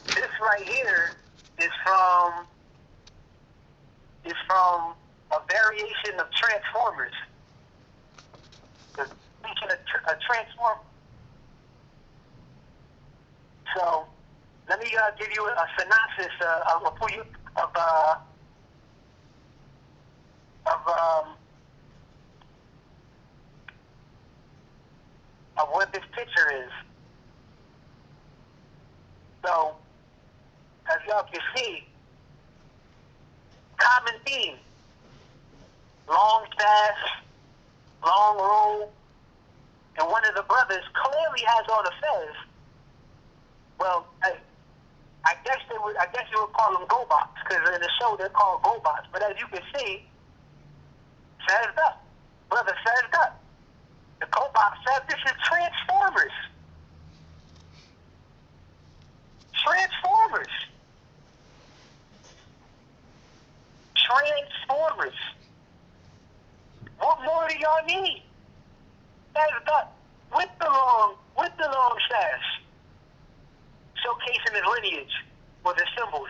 This right here is from a variation of Transformers. Featuring a transformer. So let me give you a synopsis of what this picture is. So, as y'all can see, common theme: long staff, long robe, and one of the brothers clearly has on a fez. Well, I guess you would call them GoBots, because in the show they're called GoBots. But as you can see, says up. Brother says up. The GoBot says this is Transformers. Transformers. What more do y'all need? Says up. With the long sash. Showcasing his lineage or the symbols.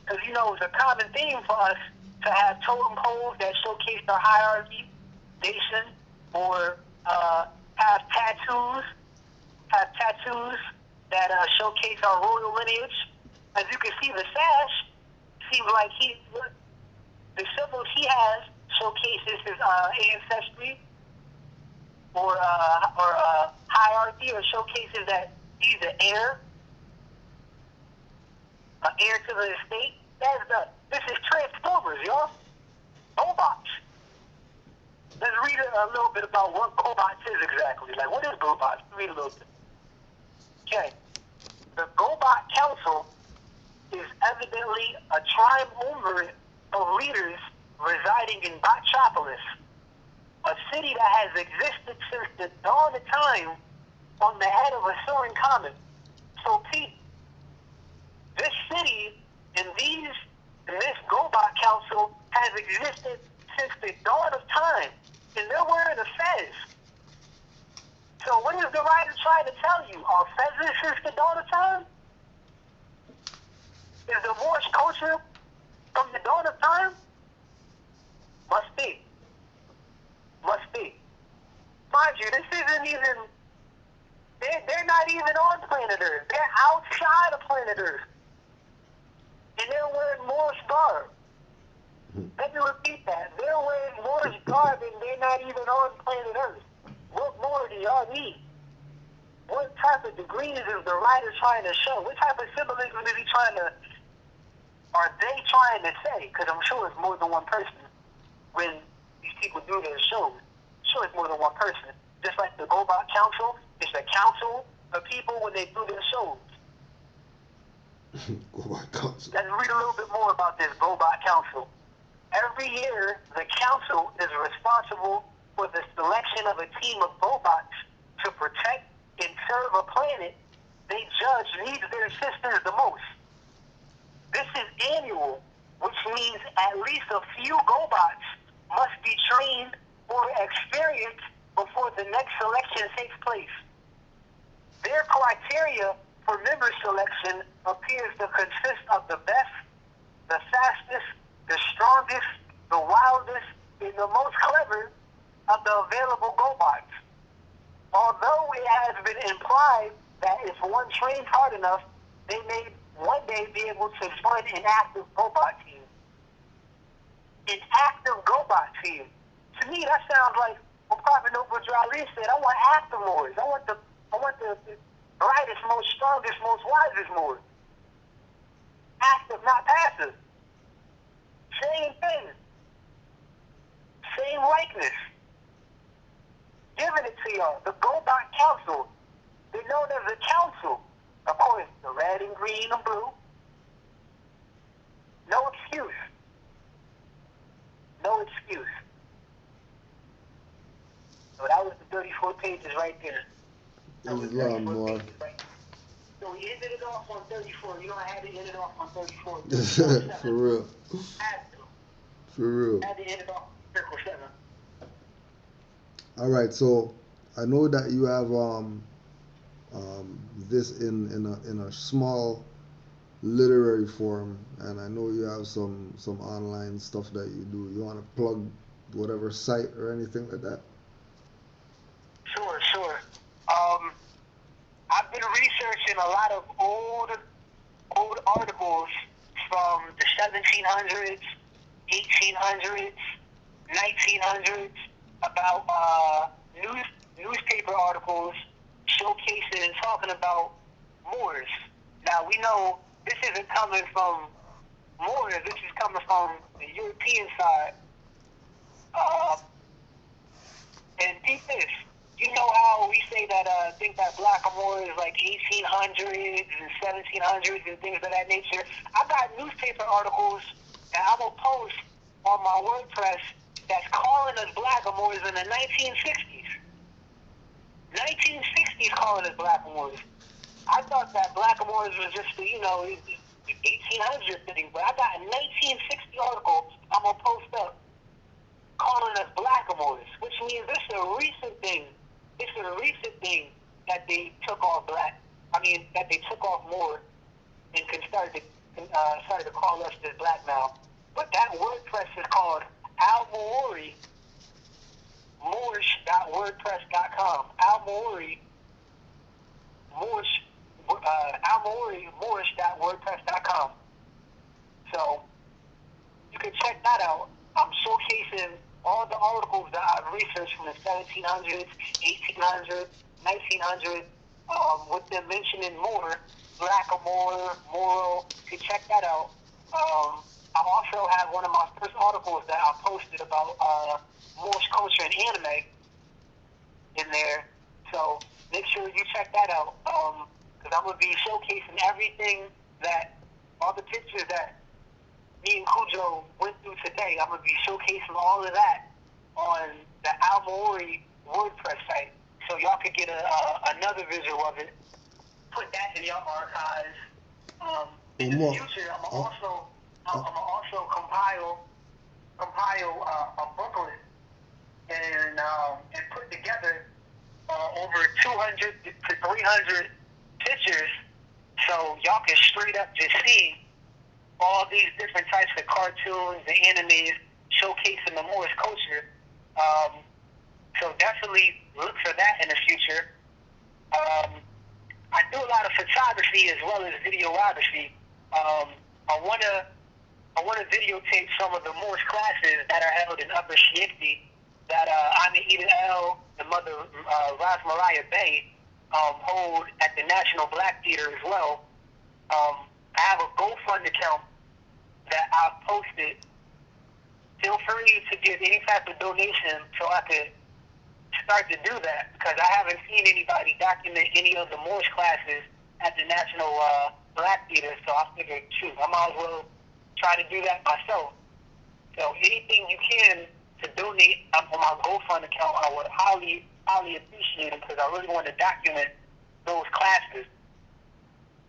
Because it's a common theme for us to have totem poles that showcase our hierarchy, nation, or have tattoos that showcase our royal lineage. As you can see, the sash seems like the symbols he has showcases his ancestry or hierarchy, or showcases that he's an heir to the estate. This is Transformers, y'all. GoBots. Let's read a little bit about what GoBots is exactly. Like, what is GoBots? Read a little bit. Okay. The GoBot Council is evidently a triumvirate of leaders residing in Botchopolis, a city that has existed since the dawn of time on the head of a soaring comet. So, Pete, this city and this GoBot Council has existed since the dawn of time, and they're wearing a fez. So what is the writer trying to tell you? Are fezzes since the dawn of time? Is the Moorish culture from the dawn of time? Must be. Mind you, this isn't even, they're not even on planet Earth. They're outside of planet Earth. And they're wearing Moorish garb. Let me repeat that. They're wearing Moorish garb and they're not even on planet Earth. What more do y'all need? type of degrees is the writer trying to show? What type of symbolism is he trying to, are they trying to say? Because I'm sure it's more than one person when these people do their shows. I'm sure it's more than one person. Just like the Gobot Council, it's a council of people when they do their shows. Gobot Council. Let's read a little bit more about this Gobot Council. Every year, the council is responsible for the selection of a team of Gobots to protect and serve a planet they judge needs their assistance the most. This is annual, which means at least a few Gobots must be trained or experienced before the next selection takes place. Their criteria for member selection appears to consist of the best, the fastest, the strongest, the wildest, and the most clever of the available Gobots. Although it has been implied that if one trains hard enough, they may one day be able to join an active Gobot team. An active Gobot team. To me, that sounds like what Prophet Noble Drali said. I want active Moors. I want the brightest, most strongest, most wisest Moors. Active, not passive. Same thing. Same likeness. Giving it to y'all. The Gobot Council. They're known as a council. Of course, the red and green and blue. No excuse. No excuse. So that was the 34 pages right there. That was long, boy. So we ended it off on 34. You know, I had to end it off on 34. For real. Had to. For real. Had to end it off on circle 7. All right, so I know that you have this in a small literary form, and I know you have some online stuff that you do. You want to plug whatever site or anything like that? Sure. I've been researching a lot of old articles from the 1700s, 1800s, 1900s about newspaper articles showcasing and talking about Moors. Now we know this isn't coming from Moors. This is coming from the European side. And think this. You know how we say that, think that Black Moor is like 1800s and 1700s and things of that nature? I got newspaper articles that I will post on my WordPress that's calling us Blackamoors in the 1960s. 1960s calling us Blackamoors. I thought that Blackamoors was just the, 1800s thing, but I got a 1960 article I'm going to post up calling us Blackamoors, which means this is a recent thing. It's a recent thing that they took off that they took off Moor and started to call us this black now. But that WordPress is called Al-Maori, Moorish.wordpress.com. Al-Maori, Moorish.wordpress.com. So you can check that out. I'm showcasing all the articles that I've researched from the 1700s, 1800s, 1900s, with them mentioning Moor, Blackamoor, Moro. You can check that out. I also have one of my first articles that I posted about Moorish culture and anime in there. So make sure you check that out. Because I'm going to be showcasing everything all the pictures that me and Cujo went through today. I'm going to be showcasing all of that on the Al-Maori WordPress site. So y'all could get another visual of it. Put that in your archives. In the future, I'm going to also compile a booklet and put together over 200 to 300 pictures, so y'all can straight up just see all these different types of cartoons and animes showcasing the Moorish culture. So definitely look for that in the future. I do a lot of photography as well as videography. I want to videotape some of the Moorish classes that are held in Upper Shiekti that Ana Ida El, the mother Ras Mariah Bey, hold at the National Black Theater as well. I have a GoFund account that I've posted. Feel free to give any type of donation so I could start to do that, because I haven't seen anybody document any of the Moorish classes at the National Black Theater, so I figured, shoot, I might as well try to do that myself. So anything you can to donate on my GoFund account, I would highly, highly appreciate it, because I really want to document those classes.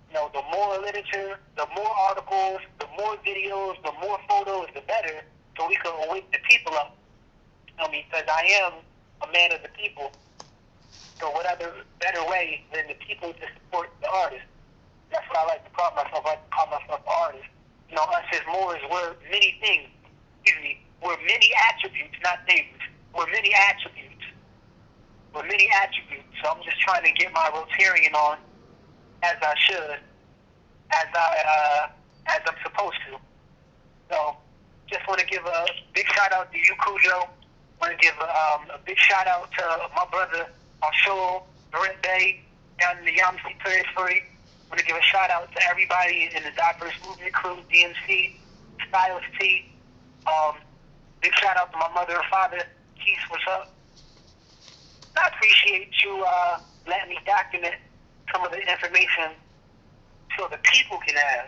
You know, the more literature, the more articles, the more videos, the more photos, the better, so we can wake the people up. You know, because I am a man of the people. So what other better way than the people to support the artist? That's what I like to call myself. I like to call myself an artist. You know, us as Moors, we're many things. Excuse me. We're many attributes, not things. We're many attributes. We're many attributes. So I'm just trying to get my Rotarian on as I should, as I'm supposed to. So just want to give a big shout out to you, Cujo. Want to give a big shout out to my brother Ashul, Brent Bay, down in the Yamsi Territory. Want to give a shout out to everybody in the Diverse Movement Crew, DMC, Styles T. Big shout out to my mother and father. Keith, what's up? I appreciate you letting me document some of the information so the people can have,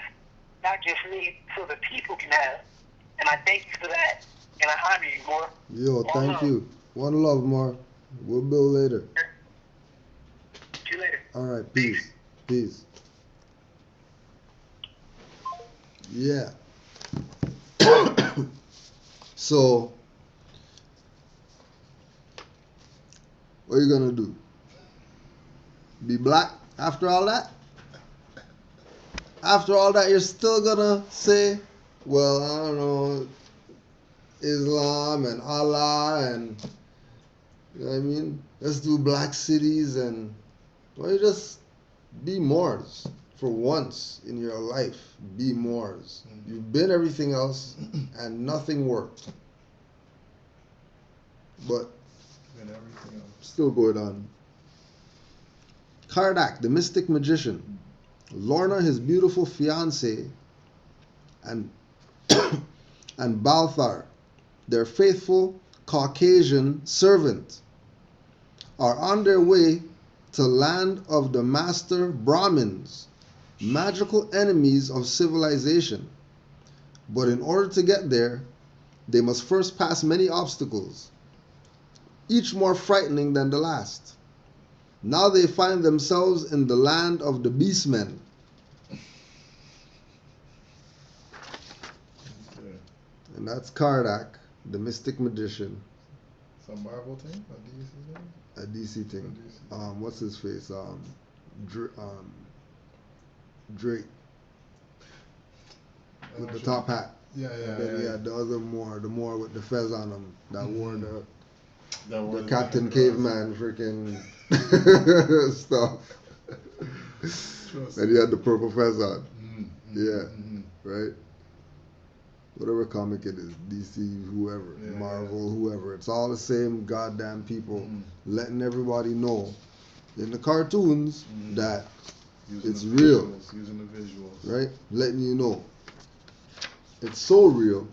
not just me, so the people can have. And I thank you for that, and I honor you, more. Yo, thank you. One love, more. We'll build later. See you later. All right, peace. Peace. Yeah. So, what are you gonna do? Be black after all that? After all that, you're still gonna say, well, I don't know, Islam and Allah and, you know what I mean? Let's do black cities and, well, you just be Moors for once in your life. Be Moors. You've been everything else and nothing worked. But And everything else. still going on. Kardak, the mystic magician, Lorna, his beautiful fiancée, and and Balthar, their faithful Caucasian servant, are on their way to land of the master Brahmins, magical enemies of civilization. But in order to get there, they must first pass many obstacles, each more frightening than the last. Now they find themselves in the land of the beastmen. Okay. And that's Kardak, the mystic magician. Some Marvel thing? A DC thing? A DC thing. A DC. What's his face? Drake. I'm With not the sure. top hat. Yeah, And then he had the other the Moor with the fez on him that wore the Captain Caveman freaking stuff. Trust And he had the purple fez on. Yeah. Mm-hmm. Right? Whatever comic it is, DC, whoever, Yeah, Marvel, whoever, it's all the same goddamn people letting everybody know in the cartoons that it's real, Using the visuals. right? Letting you know. It's so real.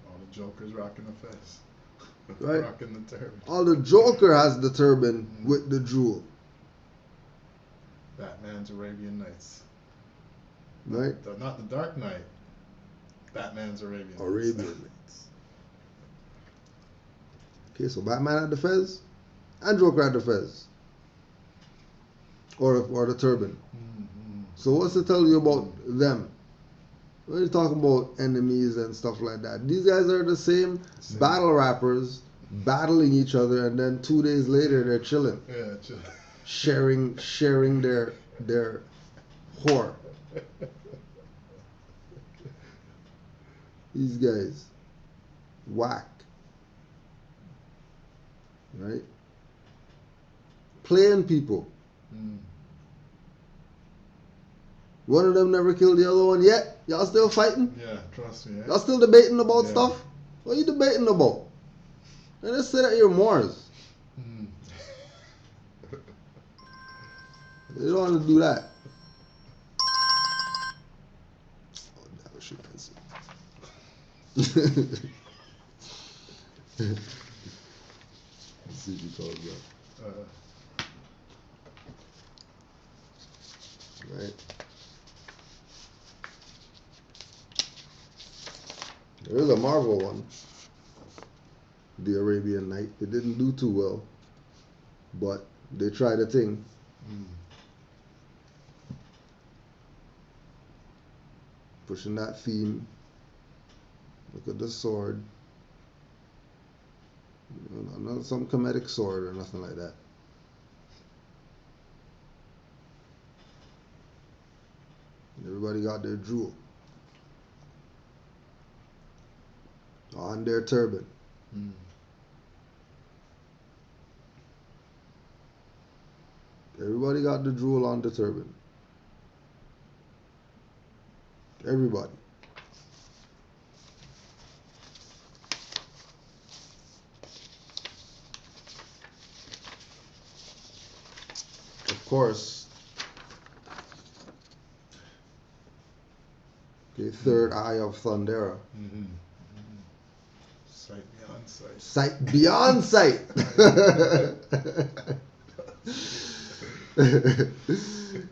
All the Jokers rocking the fez. Right. Rocking the turban. All the Joker has the turban with the jewel, Batman's Arabian Nights. right? Not the Dark Knight. Batman's Arabian Arabian Nights. Nights. Okay, so Batman had the fez, and Joker had the fez, or the turban. Mm-hmm. So what's to tell you about them? When you talking about enemies and stuff like that, these guys are the same battle rappers battling each other, and then 2 days later they're chilling, Yeah, sharing their whore. These guys, whack, right? Playing people. One of them never killed the other one yet. Y'all still fighting? Yeah, trust me. Y'all still debating about Yeah. stuff? What are you debating about? And just say that you're Moors. They don't want to do that. Oh, that was shit fancy. Let's see if he calls that. Right. There is a Marvel one, The Arabian Night. It didn't do too well, but they tried a thing. Pushing that theme. Look at the sword. Not some comedic sword or nothing like that. Everybody got their jewel on their turban. Everybody got the jewel on the turban. Everybody. Of course. Okay, third eye of Thundera. Sight beyond sight. Sight beyond sight.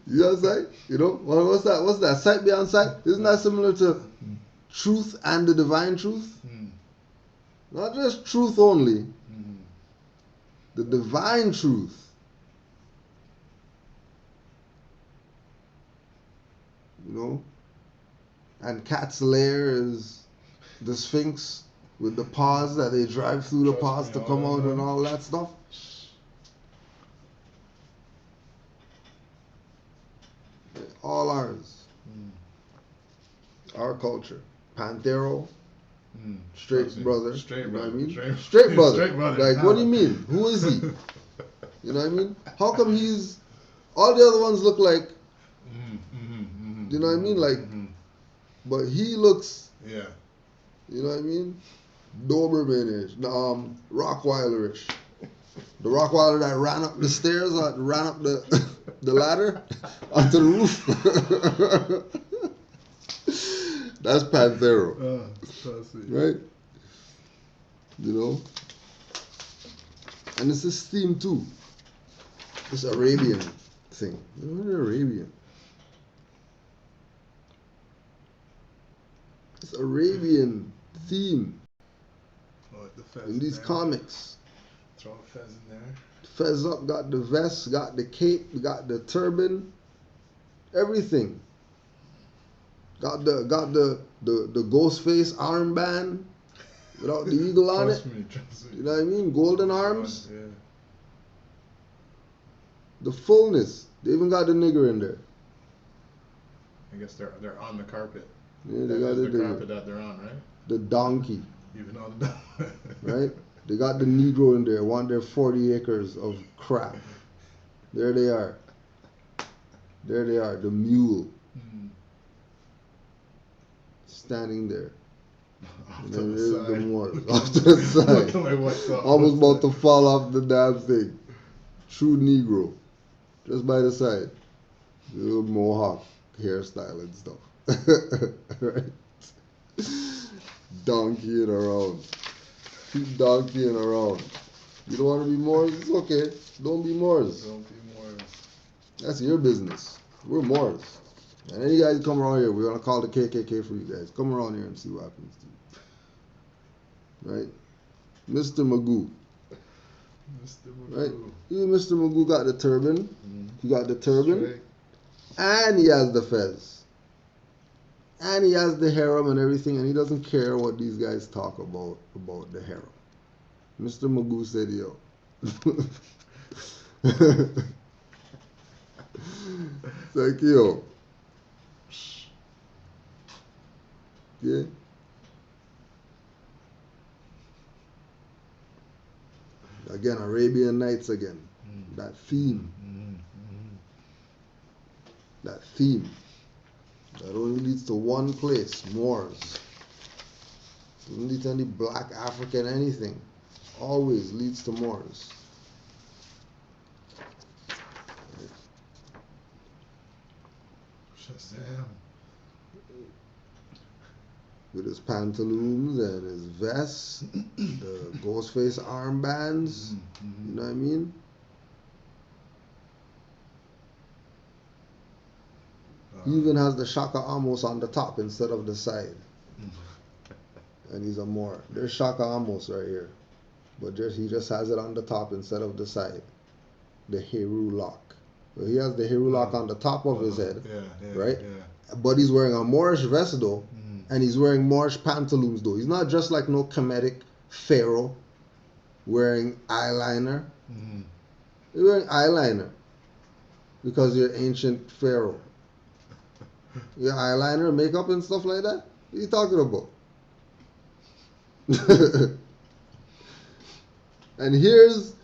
You know what I'm saying? You know, what's that? What's that? Sight beyond sight? Isn't that similar to truth and the divine truth? Not just truth only. The divine truth. You know? And Cat's lair is the Sphinx with the paws that they drive through the paws to come out and all that stuff. All ours. Our culture. Panthero. Straight brother. Straight you know brother. what I mean? Straight Straight brother. brother. Like, what do you mean? Who is he? You know what I mean? How come he's... All the other ones look like... You know what I mean? Like... But he looks... Yeah. You know what I mean? Doberman-ish. Rockweiler-ish. The Rockweiler that ran up the stairs, ran up the the ladder onto the roof. That's Panthero. Right? You know? And it's this theme too. This Arabian thing. You know, they're Arabian. This Arabian theme in these comics. Throw a fez in there. Fez up, got the vest, got the cape, got the turban, everything. Got the ghost face armband without the eagle on it. Trust me. You know what I mean? Golden arms. Yeah. The fullness. They even got the nigger in there. I guess they're on the carpet. Yeah, they That got is the the carpet that they're on, right? The donkey. Even on the Right? They got the Negro in there, want their 40 acres of crap. There they are. There they are, the mule. Standing there. And then there's the Moors off to the side. Almost about to fall off the damn thing. True Negro. Just by the side. The little mohawk hairstyle and stuff. Right? Donkeying around. Keep donkeying around. You don't want to be Moors? It's okay. Don't be Moors. Don't be Moors. That's your business. We're Moors. And any guys come around here, we're going to call the KKK for you guys. Come around here and see what happens to you. Right? Mr. Magoo. Mr. Magoo. Right? You, Mr. Magoo, got the turban. He got the turban. Straight. And he has the fez. And he has the harem and everything, and he doesn't care what these guys talk about the harem. Mr. Magoo said, yo. It's like, yo. Yeah? Again, Arabian Nights again. That theme. That theme. That only leads to one place, Moors. Doesn't lead to any black African anything. Always leads to Moors. That's him. With his pantaloons and his vest, the ghost face armbands. You know what I mean? He even has the Shaka Amos on the top instead of the side. And he's a Moor. There's Shaka Amos right here. But he just has it on the top instead of the side. The Heru lock. So he has the Heru lock on the top of his head. Right? Yeah. But he's wearing a Moorish vest though. And he's wearing Moorish pantaloons though. He's not just like no Kemetic pharaoh wearing eyeliner. He's wearing eyeliner. Because you're ancient pharaoh. Your eyeliner, makeup and stuff like that? What are you talking about? And here's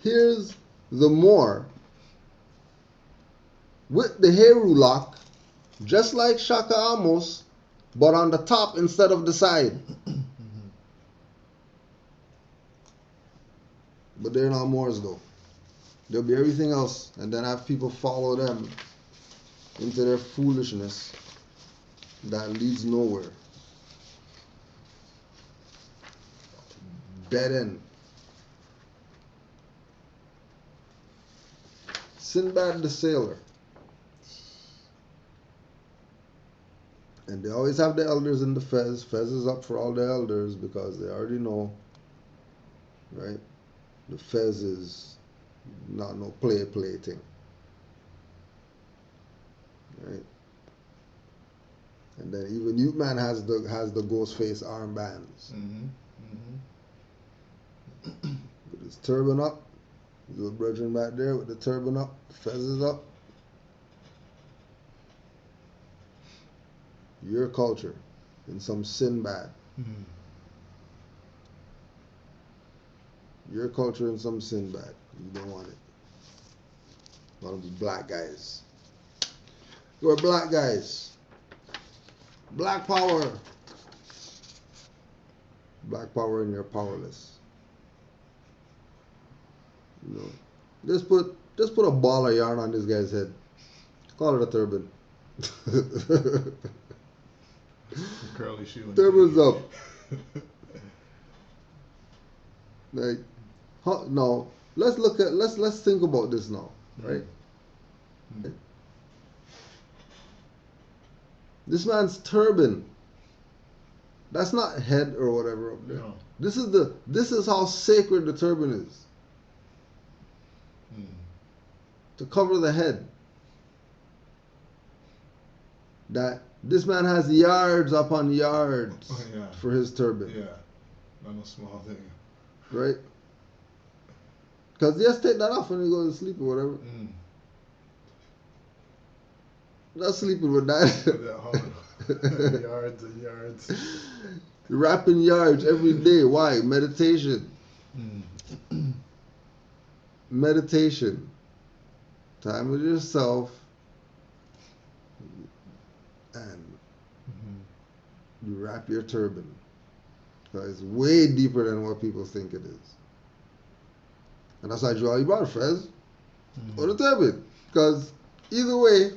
the Moor with the Heru lock, just like Shaka Amos, but on the top instead of the side. But they're not Moors though. They'll be everything else, and then have people follow them into their foolishness that leads nowhere. Dead end. Sinbad the Sailor. And they always have the elders in the Fez. Fez is up for all the elders because they already know, right? The Fez is not no play thing. Right? And then even Youth Man has the ghost face armbands. With his turban up. His little brethren back there with the turban up, feathers up. Your culture in some Sinbad. Your culture in some Sinbad. You don't want it. You want to be black guys. You're black guys. Black power. Black power and you're powerless. You know, just put a ball of yarn on this guy's head. Call it a turban. Curly shoe. Turban's up. Like, no. Let's think about this now, right? This man's turban. That's not head or whatever up there. No. This is how sacred the turban is. To cover the head. That this man has yards upon yards for his turban. Yeah, not a small thing. Right? Because just take that off when you go to sleep or whatever. Not sleeping with that. Yards and yards. You're rapping yards every day. Why? Meditation. Meditation. Time with yourself. And you wrap your turban. Because it's way deeper than what people think it is. And that's why you brought a Fez or the turban. Because either way,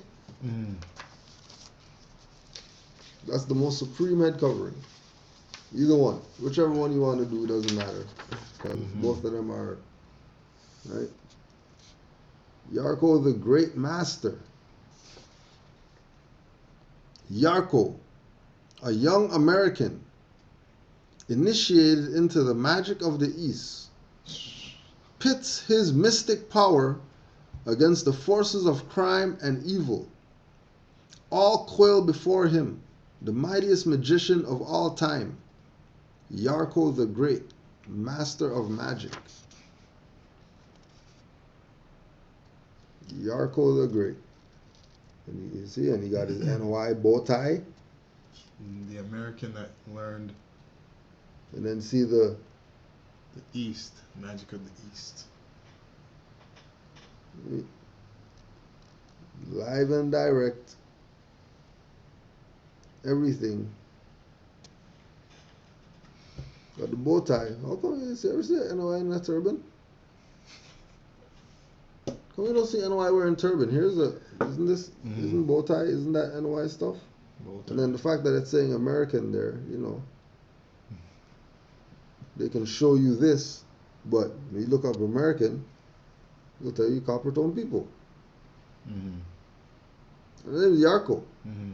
that's the most supreme head covering. Either one. Whichever one you want to do, doesn't matter. Because both of them are, right? Yarko the Great Master. Yarko, a young American, initiated into the magic of the East, pits his mystic power against the forces of crime and evil. All quail before him, the mightiest magician of all time, Yarko the Great, master of magic. Yarko the Great. And you see, and he got his NY bow tie. The American that learned. And then see the East, magic of the East. Live and direct. Everything. Got the bow tie. How come you ever see NY in that turban? How we don't see NY wearing turban? Isn't bow tie, isn't that NY stuff? And then the fact that it's saying American there, they can show you this, but when you look up American, it'll tell you copper tone people. Mm-hmm. And then Yarko. Mm-hmm.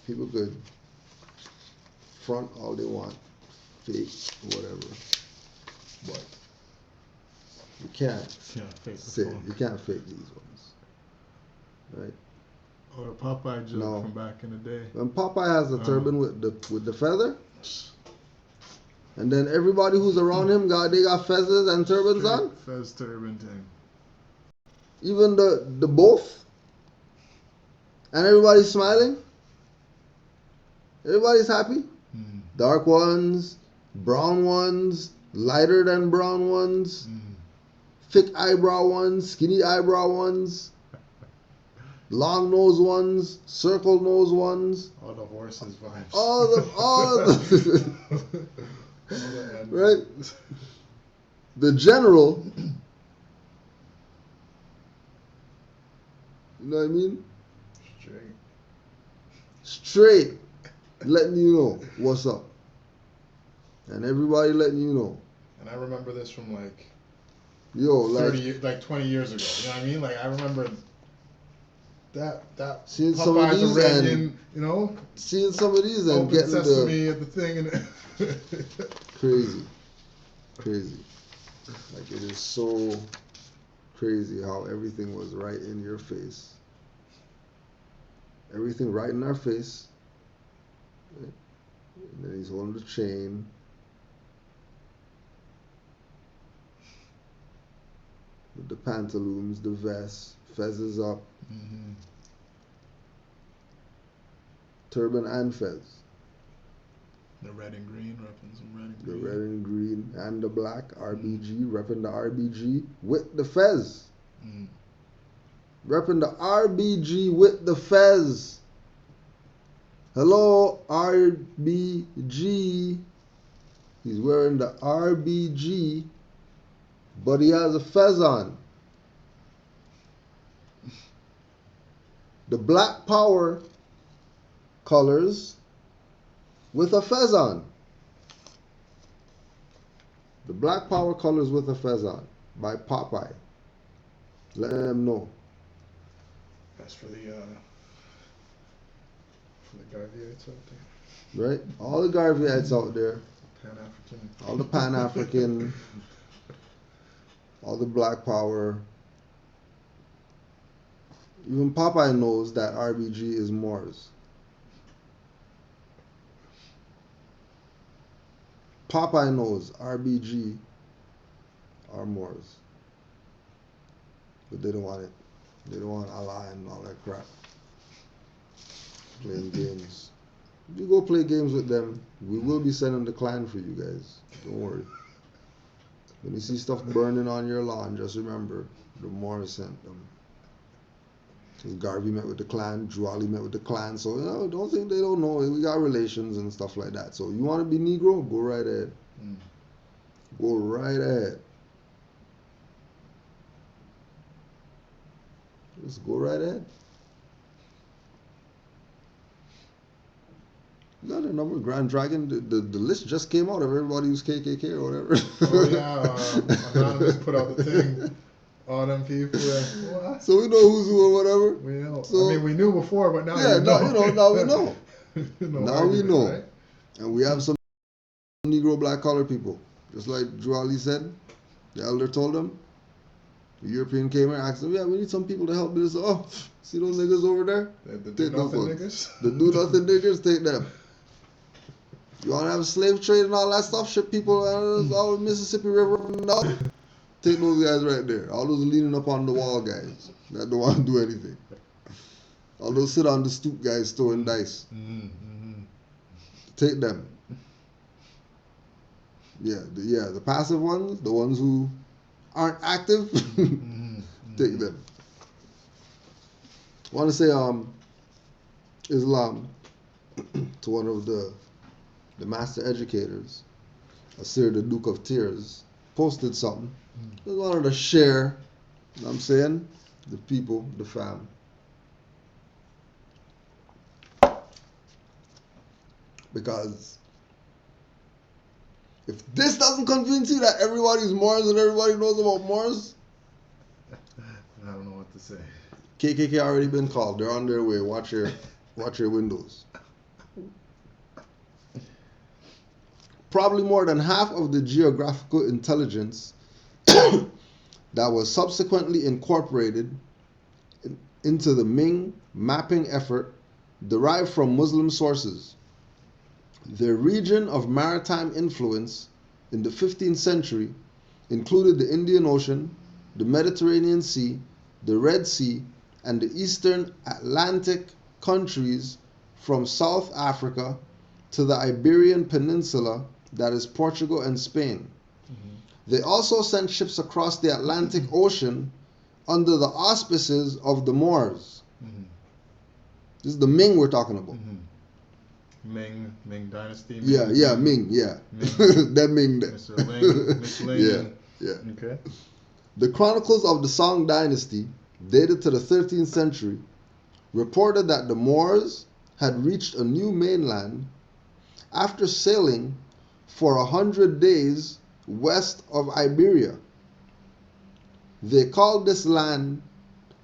People could front all they want, fake, whatever, but you can't you can't fake these ones, right? Or a Popeye joke No. from back in the day. When Popeye has the turban with the feather, and then everybody who's around him they got feathers and turbans on. Fez turban thing. Even the both, and everybody's smiling. Everybody's happy. Mm. Dark ones, brown ones, lighter than brown ones, thick eyebrow ones, skinny eyebrow ones, long nose ones, circle nose ones. All the horses vibes. All the right. The general. You know what I mean? Straight. Letting you know what's up. And everybody letting you know. And I remember this from like 20 years ago. You know what I mean? Like I remember that seeing some of these and seeing some of these and getting sesame at the thing and crazy. Like it is so crazy how everything was right in your face. Everything right in our face. And then he's holding the chain. With the pantaloons, the vest, fezzes up. Mm-hmm. Turban and fez. The red and green, repping some red and green. The red and green and the black, RBG, repping the RBG with the fez. Mm. Repping the RBG with the fez. Hello, RBG. He's wearing the RBG, but he has a fez on. The Black Power colors with a fez on. The Black Power colors with a fez on by Popeye. Let them know. That's for the Garvey'ites out there. Right? All the Garvey'ites out there. Pan-African. All the Pan-African. All the Black Power. Even Popeye knows that RBG is Moors. Popeye knows RBG are Moors. But they don't want it. They don't want Allah and all that crap. Playing games. If you go play games with them, we will be sending the clan for you guys. Don't worry. When you see stuff burning on your lawn, just remember the Moors sent them. Garvey met with the clan, Juali met with the clan, so don't think they don't know. We got relations and stuff like that. So you want to be Negro? Go right ahead. Mm. Go right ahead. Just go right ahead. You got a number, Grand Dragon. The list just came out of everybody who's KKK or whatever. Oh yeah, Anonymous put out the thing. All them people. What? So we know who's who or whatever. We know. So, I mean, we knew before, but now yeah, you know. now we know. No now we know. Right? And we have some Negro black collar people. Just like Juali said, the elder told them. The European came and asked them, yeah, we need some people to help this. Oh, see those niggas over there? The Take those ones. niggas? The do nothing niggas, take them. You want to have a slave trade and all that stuff? Ship people all the Mississippi River and all. Take those guys right there. All those leaning up on the wall guys that don't want to do anything. All those sit on the stoop guys throwing dice. Mm-hmm. Take them. Yeah, the passive ones, the ones who aren't active, take them. I want to say Islam to one of the master educators, Sir the Duke of Tears, posted something. Just wanted to share, you know what I'm saying, the people, the fam. Because if this doesn't convince you that everybody's Moors and everybody knows about Moors, I don't know what to say. KKK already been called. They're on their way. Watch your windows. Probably more than half of the geographical intelligence that was subsequently incorporated into the Ming mapping effort derived from Muslim sources. Their region of maritime influence in the 15th century included the Indian Ocean, the Mediterranean Sea, the Red Sea, and the eastern Atlantic countries from South Africa to the Iberian Peninsula, that is Portugal and Spain. They also sent ships across the Atlantic Ocean under the auspices of the Moors. This is the Ming we're talking about. Ming Dynasty. Ming, Ming. That Ming there. Mr. Ling, Miss Ling. Yeah. Okay. The chronicles of the Song Dynasty, dated to the 13th century, reported that the Moors had reached a new mainland after sailing for 100 days west of Iberia. They called this land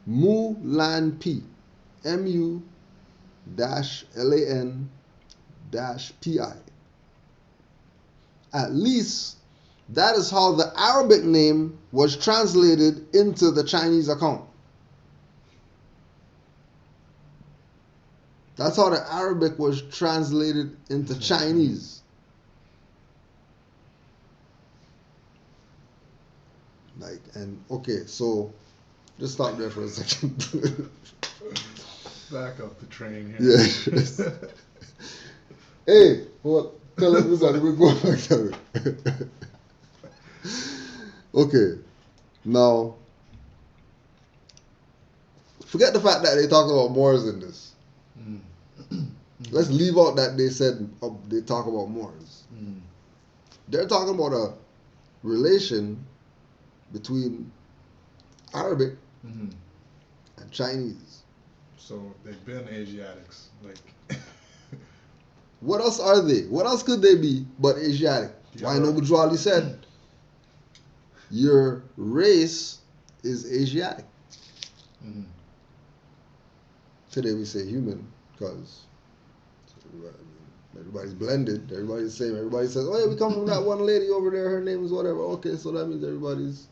Mu-Lan-Pi, M-U-LAN-PI. At least that is how the Arabic name was translated into the Chinese account. That's how the Arabic was translated into Chinese. So just stop there for a second. Back up the train here. Yes. Hey, what? Tell us this, we go back to it. Okay, now forget the fact that they talk about Moors in this. Let's leave out that they said they talk about Moors. They're talking about a relation between Arabic and Chinese. So they've been Asiatics, like. What else are they? What else could they be but Asiatic? Why Nobujwali said your race is Asiatic. Today we say human because everybody's blended. Everybody's the same. Everybody says, "Oh yeah, we come from that one lady over there. Her name is whatever." Okay, so that means everybody's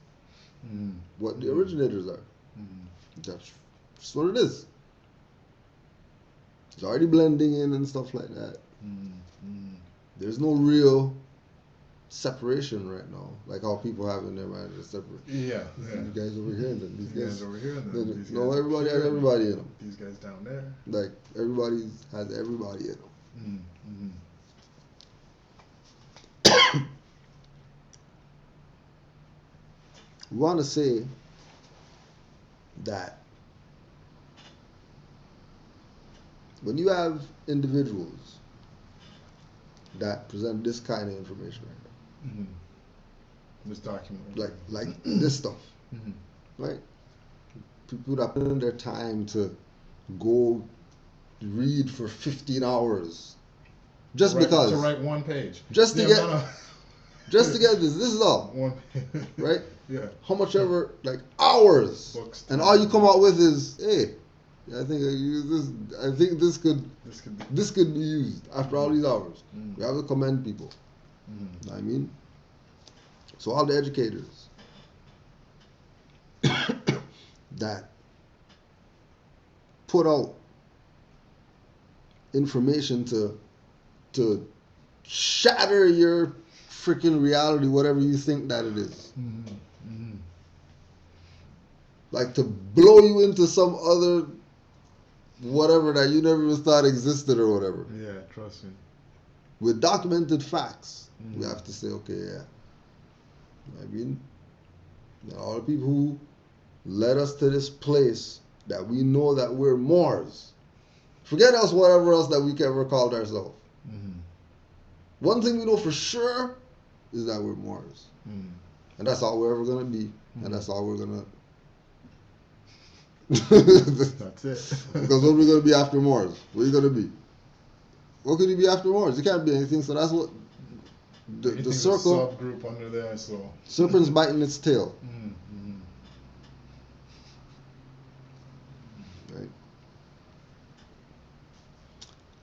what the originators are. That's just what it is. It's already blending in and stuff like that. There's no real separation right now, like how people have in their mind. They're separate. Yeah. You guys over here, then these guys over here, then no, everybody has everybody in them. These guys down there. Like everybody has everybody in them. We want to say that when you have individuals that present this kind of information right now, this document, like this stuff, right? People that put in their time to go read for 15 hours just because to write one page, just to get this is all one, right? Yeah. How much ever, like hours, books, and all you come out with is, hey, I think this could be used after all these hours. We have to commend people. You know what I mean? So all the educators that put out information to shatter your freaking reality, whatever you think that it is. Like to blow you into some other whatever that you never even thought existed or whatever. Yeah, trust me. With documented facts, we have to say, okay, yeah. I mean, all the people who led us to this place that we know that we're Moors, Forget else, whatever else that we ever called ourselves. Mm-hmm. One thing we know for sure is that we're Moors. Mm. And that's all we're ever going to be. Mm-hmm. And that's all we're going to... That's it. Because what are we going to be after Moors? What are you going to be? What could you be after Moors? You can't be anything. So that's what... The circle... subgroup under there, so... Serpent's biting its tail. Mm-hmm. Right?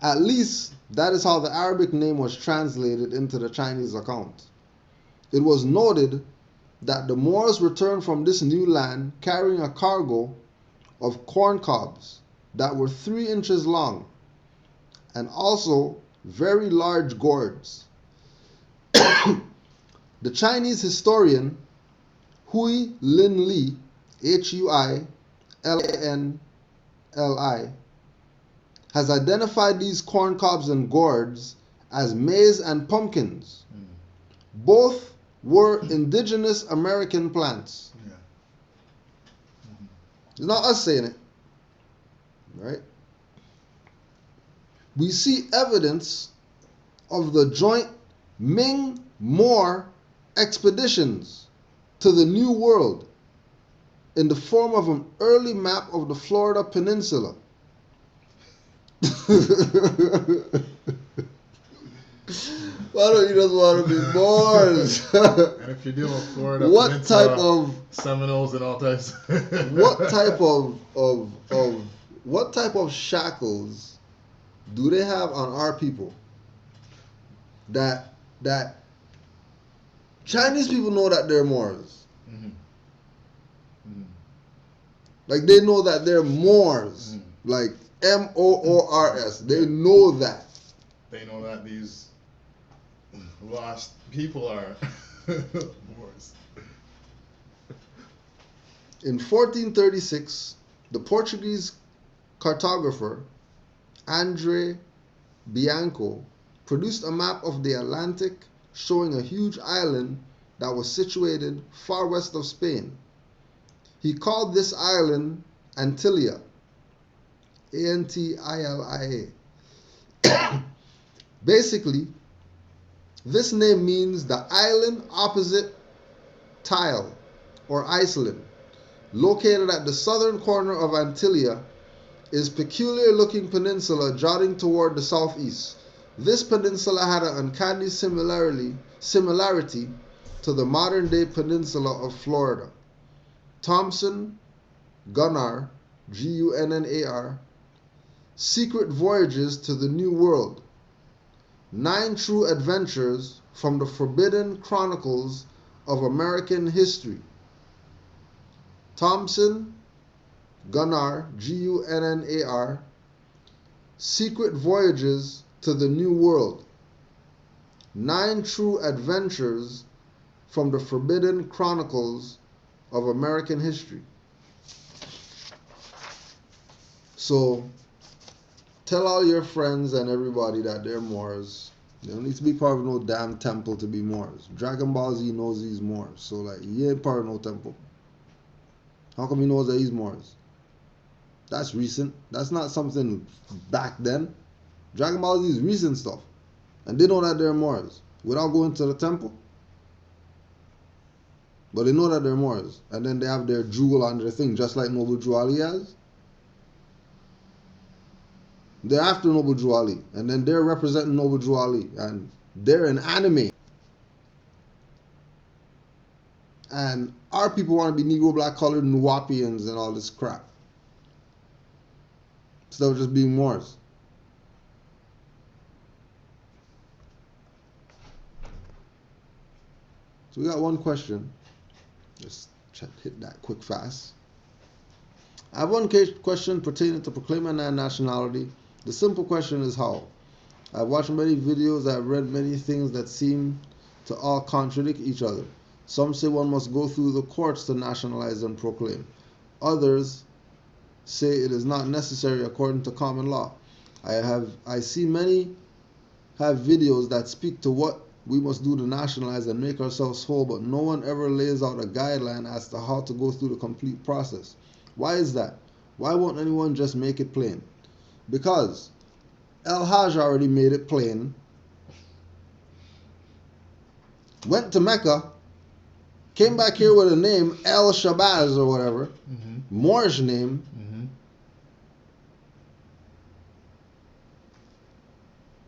At least that is how the Arabic name was translated into the Chinese account. It was noted that the Moors returned from this new land carrying a cargo of corn cobs that were 3 inches long and also very large gourds. The Chinese historian Hui Lin Li, Huilanli, has identified these corn cobs and gourds as maize and pumpkins. Mm. Both were indigenous American plants. Yeah. Mm-hmm. It's not us saying it, right? We see evidence of the joint Ming-Moor expeditions to the New World in the form of an early map of the Florida Peninsula. Why don't you just want to be Moors? And if you're dealing with Florida, what Peninsula, type of Seminoles and all types? what type of shackles do they have on our people that Chinese people know that they're Moors? Mm-hmm. Mm-hmm. Like they know that they're Moors, like Moors. They know that. They know that these lost people are Moors. In 1436, the Portuguese cartographer André Bianco produced a map of the Atlantic showing a huge island that was situated far west of Spain. He called this island Antilia, Antilia. Basically, this name means the island opposite Tile or Iceland. Located at the southern corner of Antilia is peculiar looking peninsula jutting toward the southeast. This peninsula had an uncanny similarity to the modern day peninsula of Florida. Thompson, Gunnar, Gunnar, Secret Voyages to the New World. 9 True Adventures from the Forbidden Chronicles of American History. Thompson, Gunnar, Gunnar, Secret Voyages to the New World. 9 True Adventures from the Forbidden Chronicles of American History. So, tell all your friends and everybody that they're Moors. They don't need to be part of no damn temple to be Moors. Dragon Ball Z knows he's Moors. So, like, he ain't part of no temple. How come he knows that he's Moors? That's recent. That's not something back then. Dragon Ball Z is recent stuff. And they know that they're Moors without going to the temple. But they know that they're Moors. And then they have their jewel on their thing, just like Noble Drew Ali has. They're after Noble Drew Ali. And then they're representing Noble Drew Ali. And they're an anime. And our people want to be Negro, black, colored, Nuwapians and all this crap. Instead of just being Moors. So we got one question. Just hit that quick fast. I have one question pertaining to proclaiming our nationality. The simple question is how. I've watched many videos, I've read many things that seem to all contradict each other. Some say one must go through the courts to nationalize and proclaim. Others say it is not necessary according to common law. I see many have videos that speak to what we must do to nationalize and make ourselves whole, but no one ever lays out a guideline as to how to go through the complete process. Why is that? Why won't anyone just make it plain? Because El Hajj already made it plain. Went to Mecca, came back here with a name, El Shabazz or whatever, Moorish name.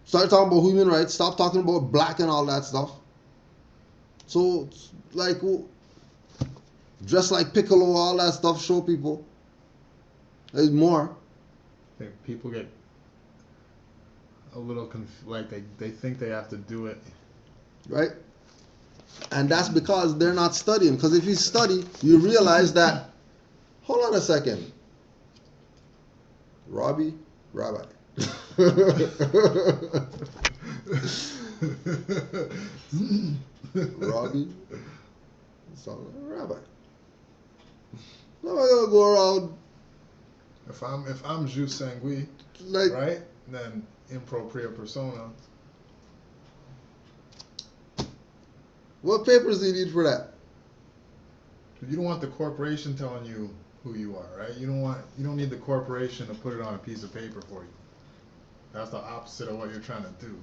Start talking about human rights. Stop talking about black and all that stuff. So, like, dress like Piccolo, all that stuff, show people. There's more. People get a little like they think they have to do it. Right? And that's because they're not studying. Because if you study, you realize that, hold on a second. Rabbi. Robbie, so Rabbi. Now I'm gonna go around. If I'm jus sanguis, Like, right, then impropria persona. What papers do you need for that? You don't want the corporation telling you who you are, right? You don't need the corporation to put it on a piece of paper for you. That's the opposite of what you're trying to do.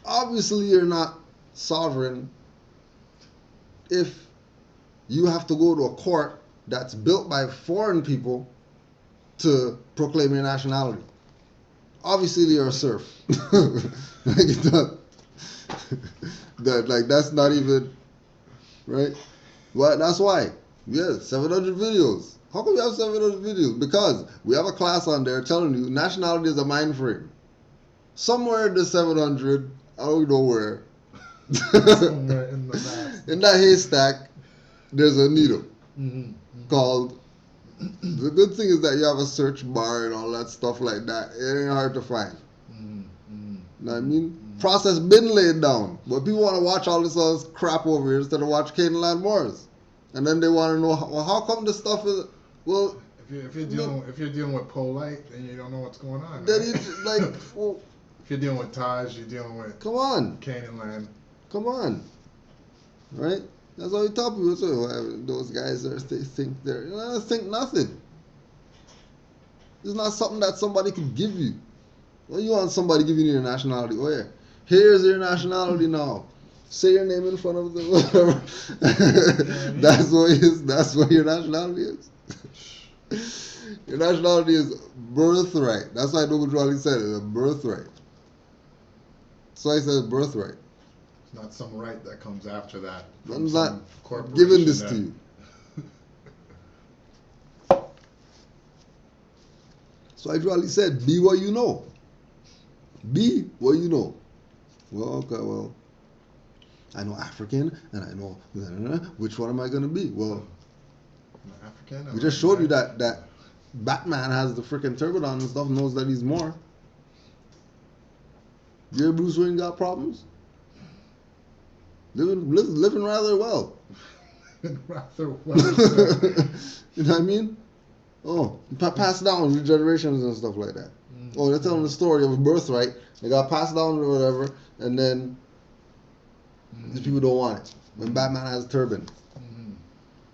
Obviously, you're not sovereign if you have to go to a court that's built by foreign people to proclaim your nationality. Obviously, you're a serf. That's not even right. Well, that's why. Yeah, 700 videos. How come we have 700 videos? Because we have a class on there telling you nationality is a mind frame. Somewhere in the 700, I don't know where. Somewhere in the map. In that haystack, there's a needle called. The good thing is that you have a search bar and all that stuff like that. It ain't hard to find. You know what I mean? Process been laid down, but people want to watch all this other crap over here instead of watch Canaanland Moors, and then they want to know how come this stuff is well. If you're dealing with polite, then you don't know what's going on. Then Right? If you're dealing with Taj, you're dealing with come on, Canaanland. come on, right? That's all you tell people. So those guys they think they're think nothing. It's not something that somebody could give you. Well, you want somebody giving you your nationality? Oh yeah, here's your nationality now. Say your name in front of the whatever. That's what your nationality is. Your nationality is birthright. That's why Noble Drawley said it, a birthright. So I said birthright. It's not some right that comes after that. I'm not giving this to you. So I Drawley said, be what you know. Be what you know. Well, okay, well, I know African and I know which one am I going to be? Well, African. we just showed you that Batman has the freaking turban on and stuff, knows that he's more. You hear Bruce Wayne got problems? Living rather well. Rather well. You know what I mean? Oh, passed down through generations and stuff like that. Oh, they're telling the story of a birthright. They got passed down or whatever, and then these people don't want it. When Batman has a turban.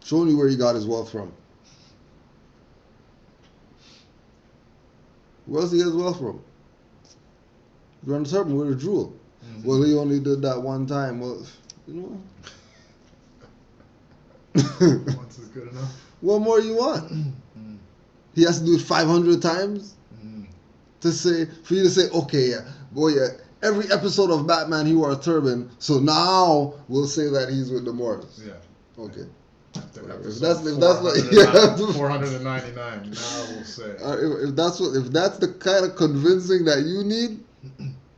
Showing you where he got his wealth from. Where else he get his wealth from? You're on the turban with a jewel. Well, he only did that one time. Well, you know. Once is good enough. What more you want? He has to do it 500 times for you to say, okay, yeah, boy, yeah. Every episode of Batman, he wore a turban, so now we'll say that he's with the Moors. Yeah. Okay. If that's like 499, now we'll say. If that's the kind of convincing that you need,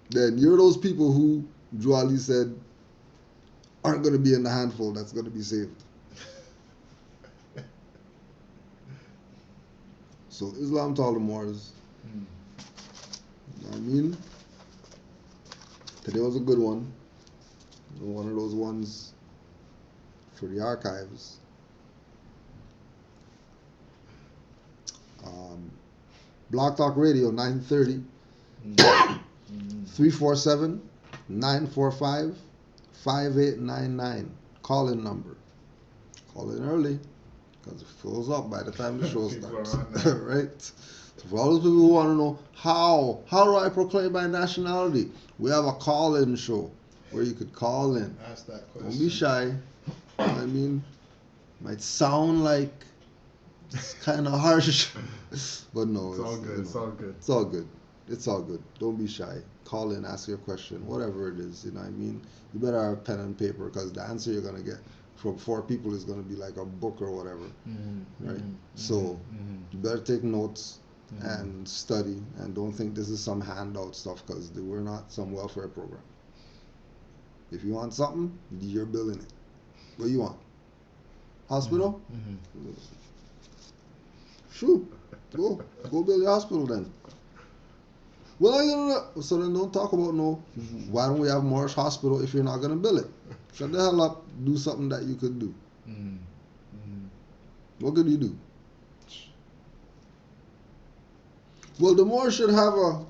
then you're those people who Drawley said aren't going to be in the handful that's going to be saved. So Islam to all the Moors. You know what I mean? Today was a good one. One of those ones for the archives. Blog Talk Radio 930 347-945-5899. Call-in number. Call in early because it fills up by the time the show starts. Right? So for all those people who want to know how do I proclaim my nationality, we have a call-in show where you could call in. Ask that question. Don't be shy. I mean, might sound like it's kind of harsh, but no, It's all good. It's all good. It's all good. It's all good. Don't be shy. Call in, ask your question, whatever it is. You know what I mean? You better have a pen and paper because the answer you're gonna get from 4 people is gonna be like a book or whatever, right? So you better take notes and study, and don't think this is some handout stuff because we're not some welfare program. If you want something, you're building it. What do you want? Hospital? Shoot, go build your hospital then. Well, you know, so then don't talk about why don't we have Moorish hospital if you're not gonna build it? Shut the hell up. Do something that you could do. What could you do? Well, the Moorish should have a.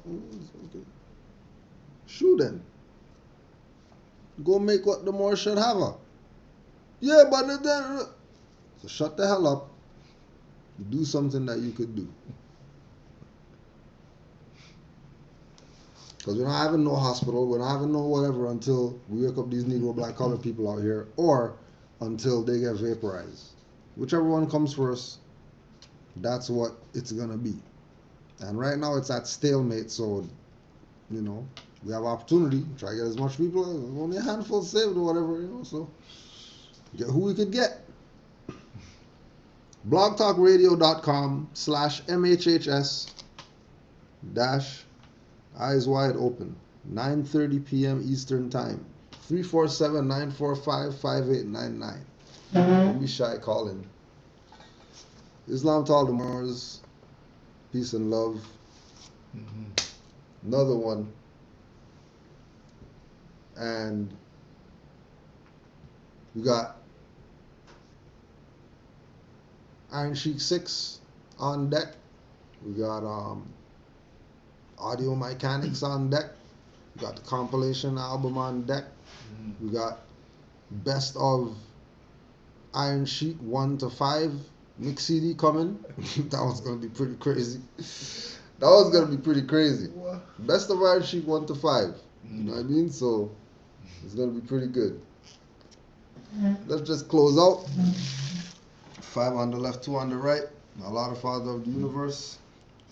Shoot then. Go make what the Moorish should have a. Yeah, but then. So shut the hell up. Do something that you could do. Because we're not having no hospital, we're not having no whatever until we wake up these Negro black colored people out here, or until they get vaporized. Whichever one comes first, that's what it's gonna be. And right now it's at stalemate, so you know, we have opportunity, try to get as much people, only a handful saved or whatever, you know, so get who we could get. blogtalkradio.com/MHHS Eyes Wide Open, 9:30 p.m. Eastern Time, 347-945-5899. Don't be shy, call in. Islam to all the Moors, peace and love. Another one. And we got Iron Sheik 6 on deck. We got Audio Mechanics on deck. We got the compilation album on deck. We got Best of Iron Sheik 1 to 5 mix CD coming. That one's gonna be pretty crazy. Best of Iron Sheik 1 to 5. You know what I mean? So it's gonna be pretty good. Let's just close out. 5 on the left, 2 on the right. Allah, the Father of the universe,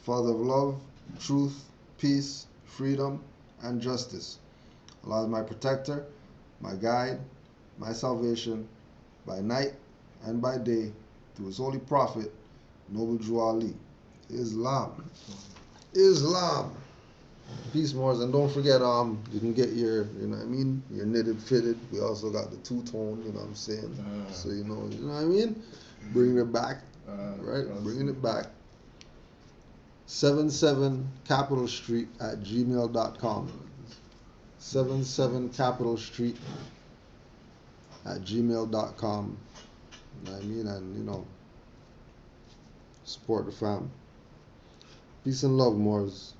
Father of love, truth, peace, freedom, and justice. Allah is my protector, my guide, my salvation, by night and by day, through his holy prophet, Noble Jew Ali. Islam. Peace, Moors, and don't forget, you can get your, you know what I mean, your knitted, fitted. We also got the two-tone, you know what I'm saying? So you know what I mean? Bringing it back, right? Bringing it back. 77 Capitol Street at gmail.com. 77 Capitol Street at gmail.com. You know what I mean? And, you know, support the fam. Peace and love, Moors.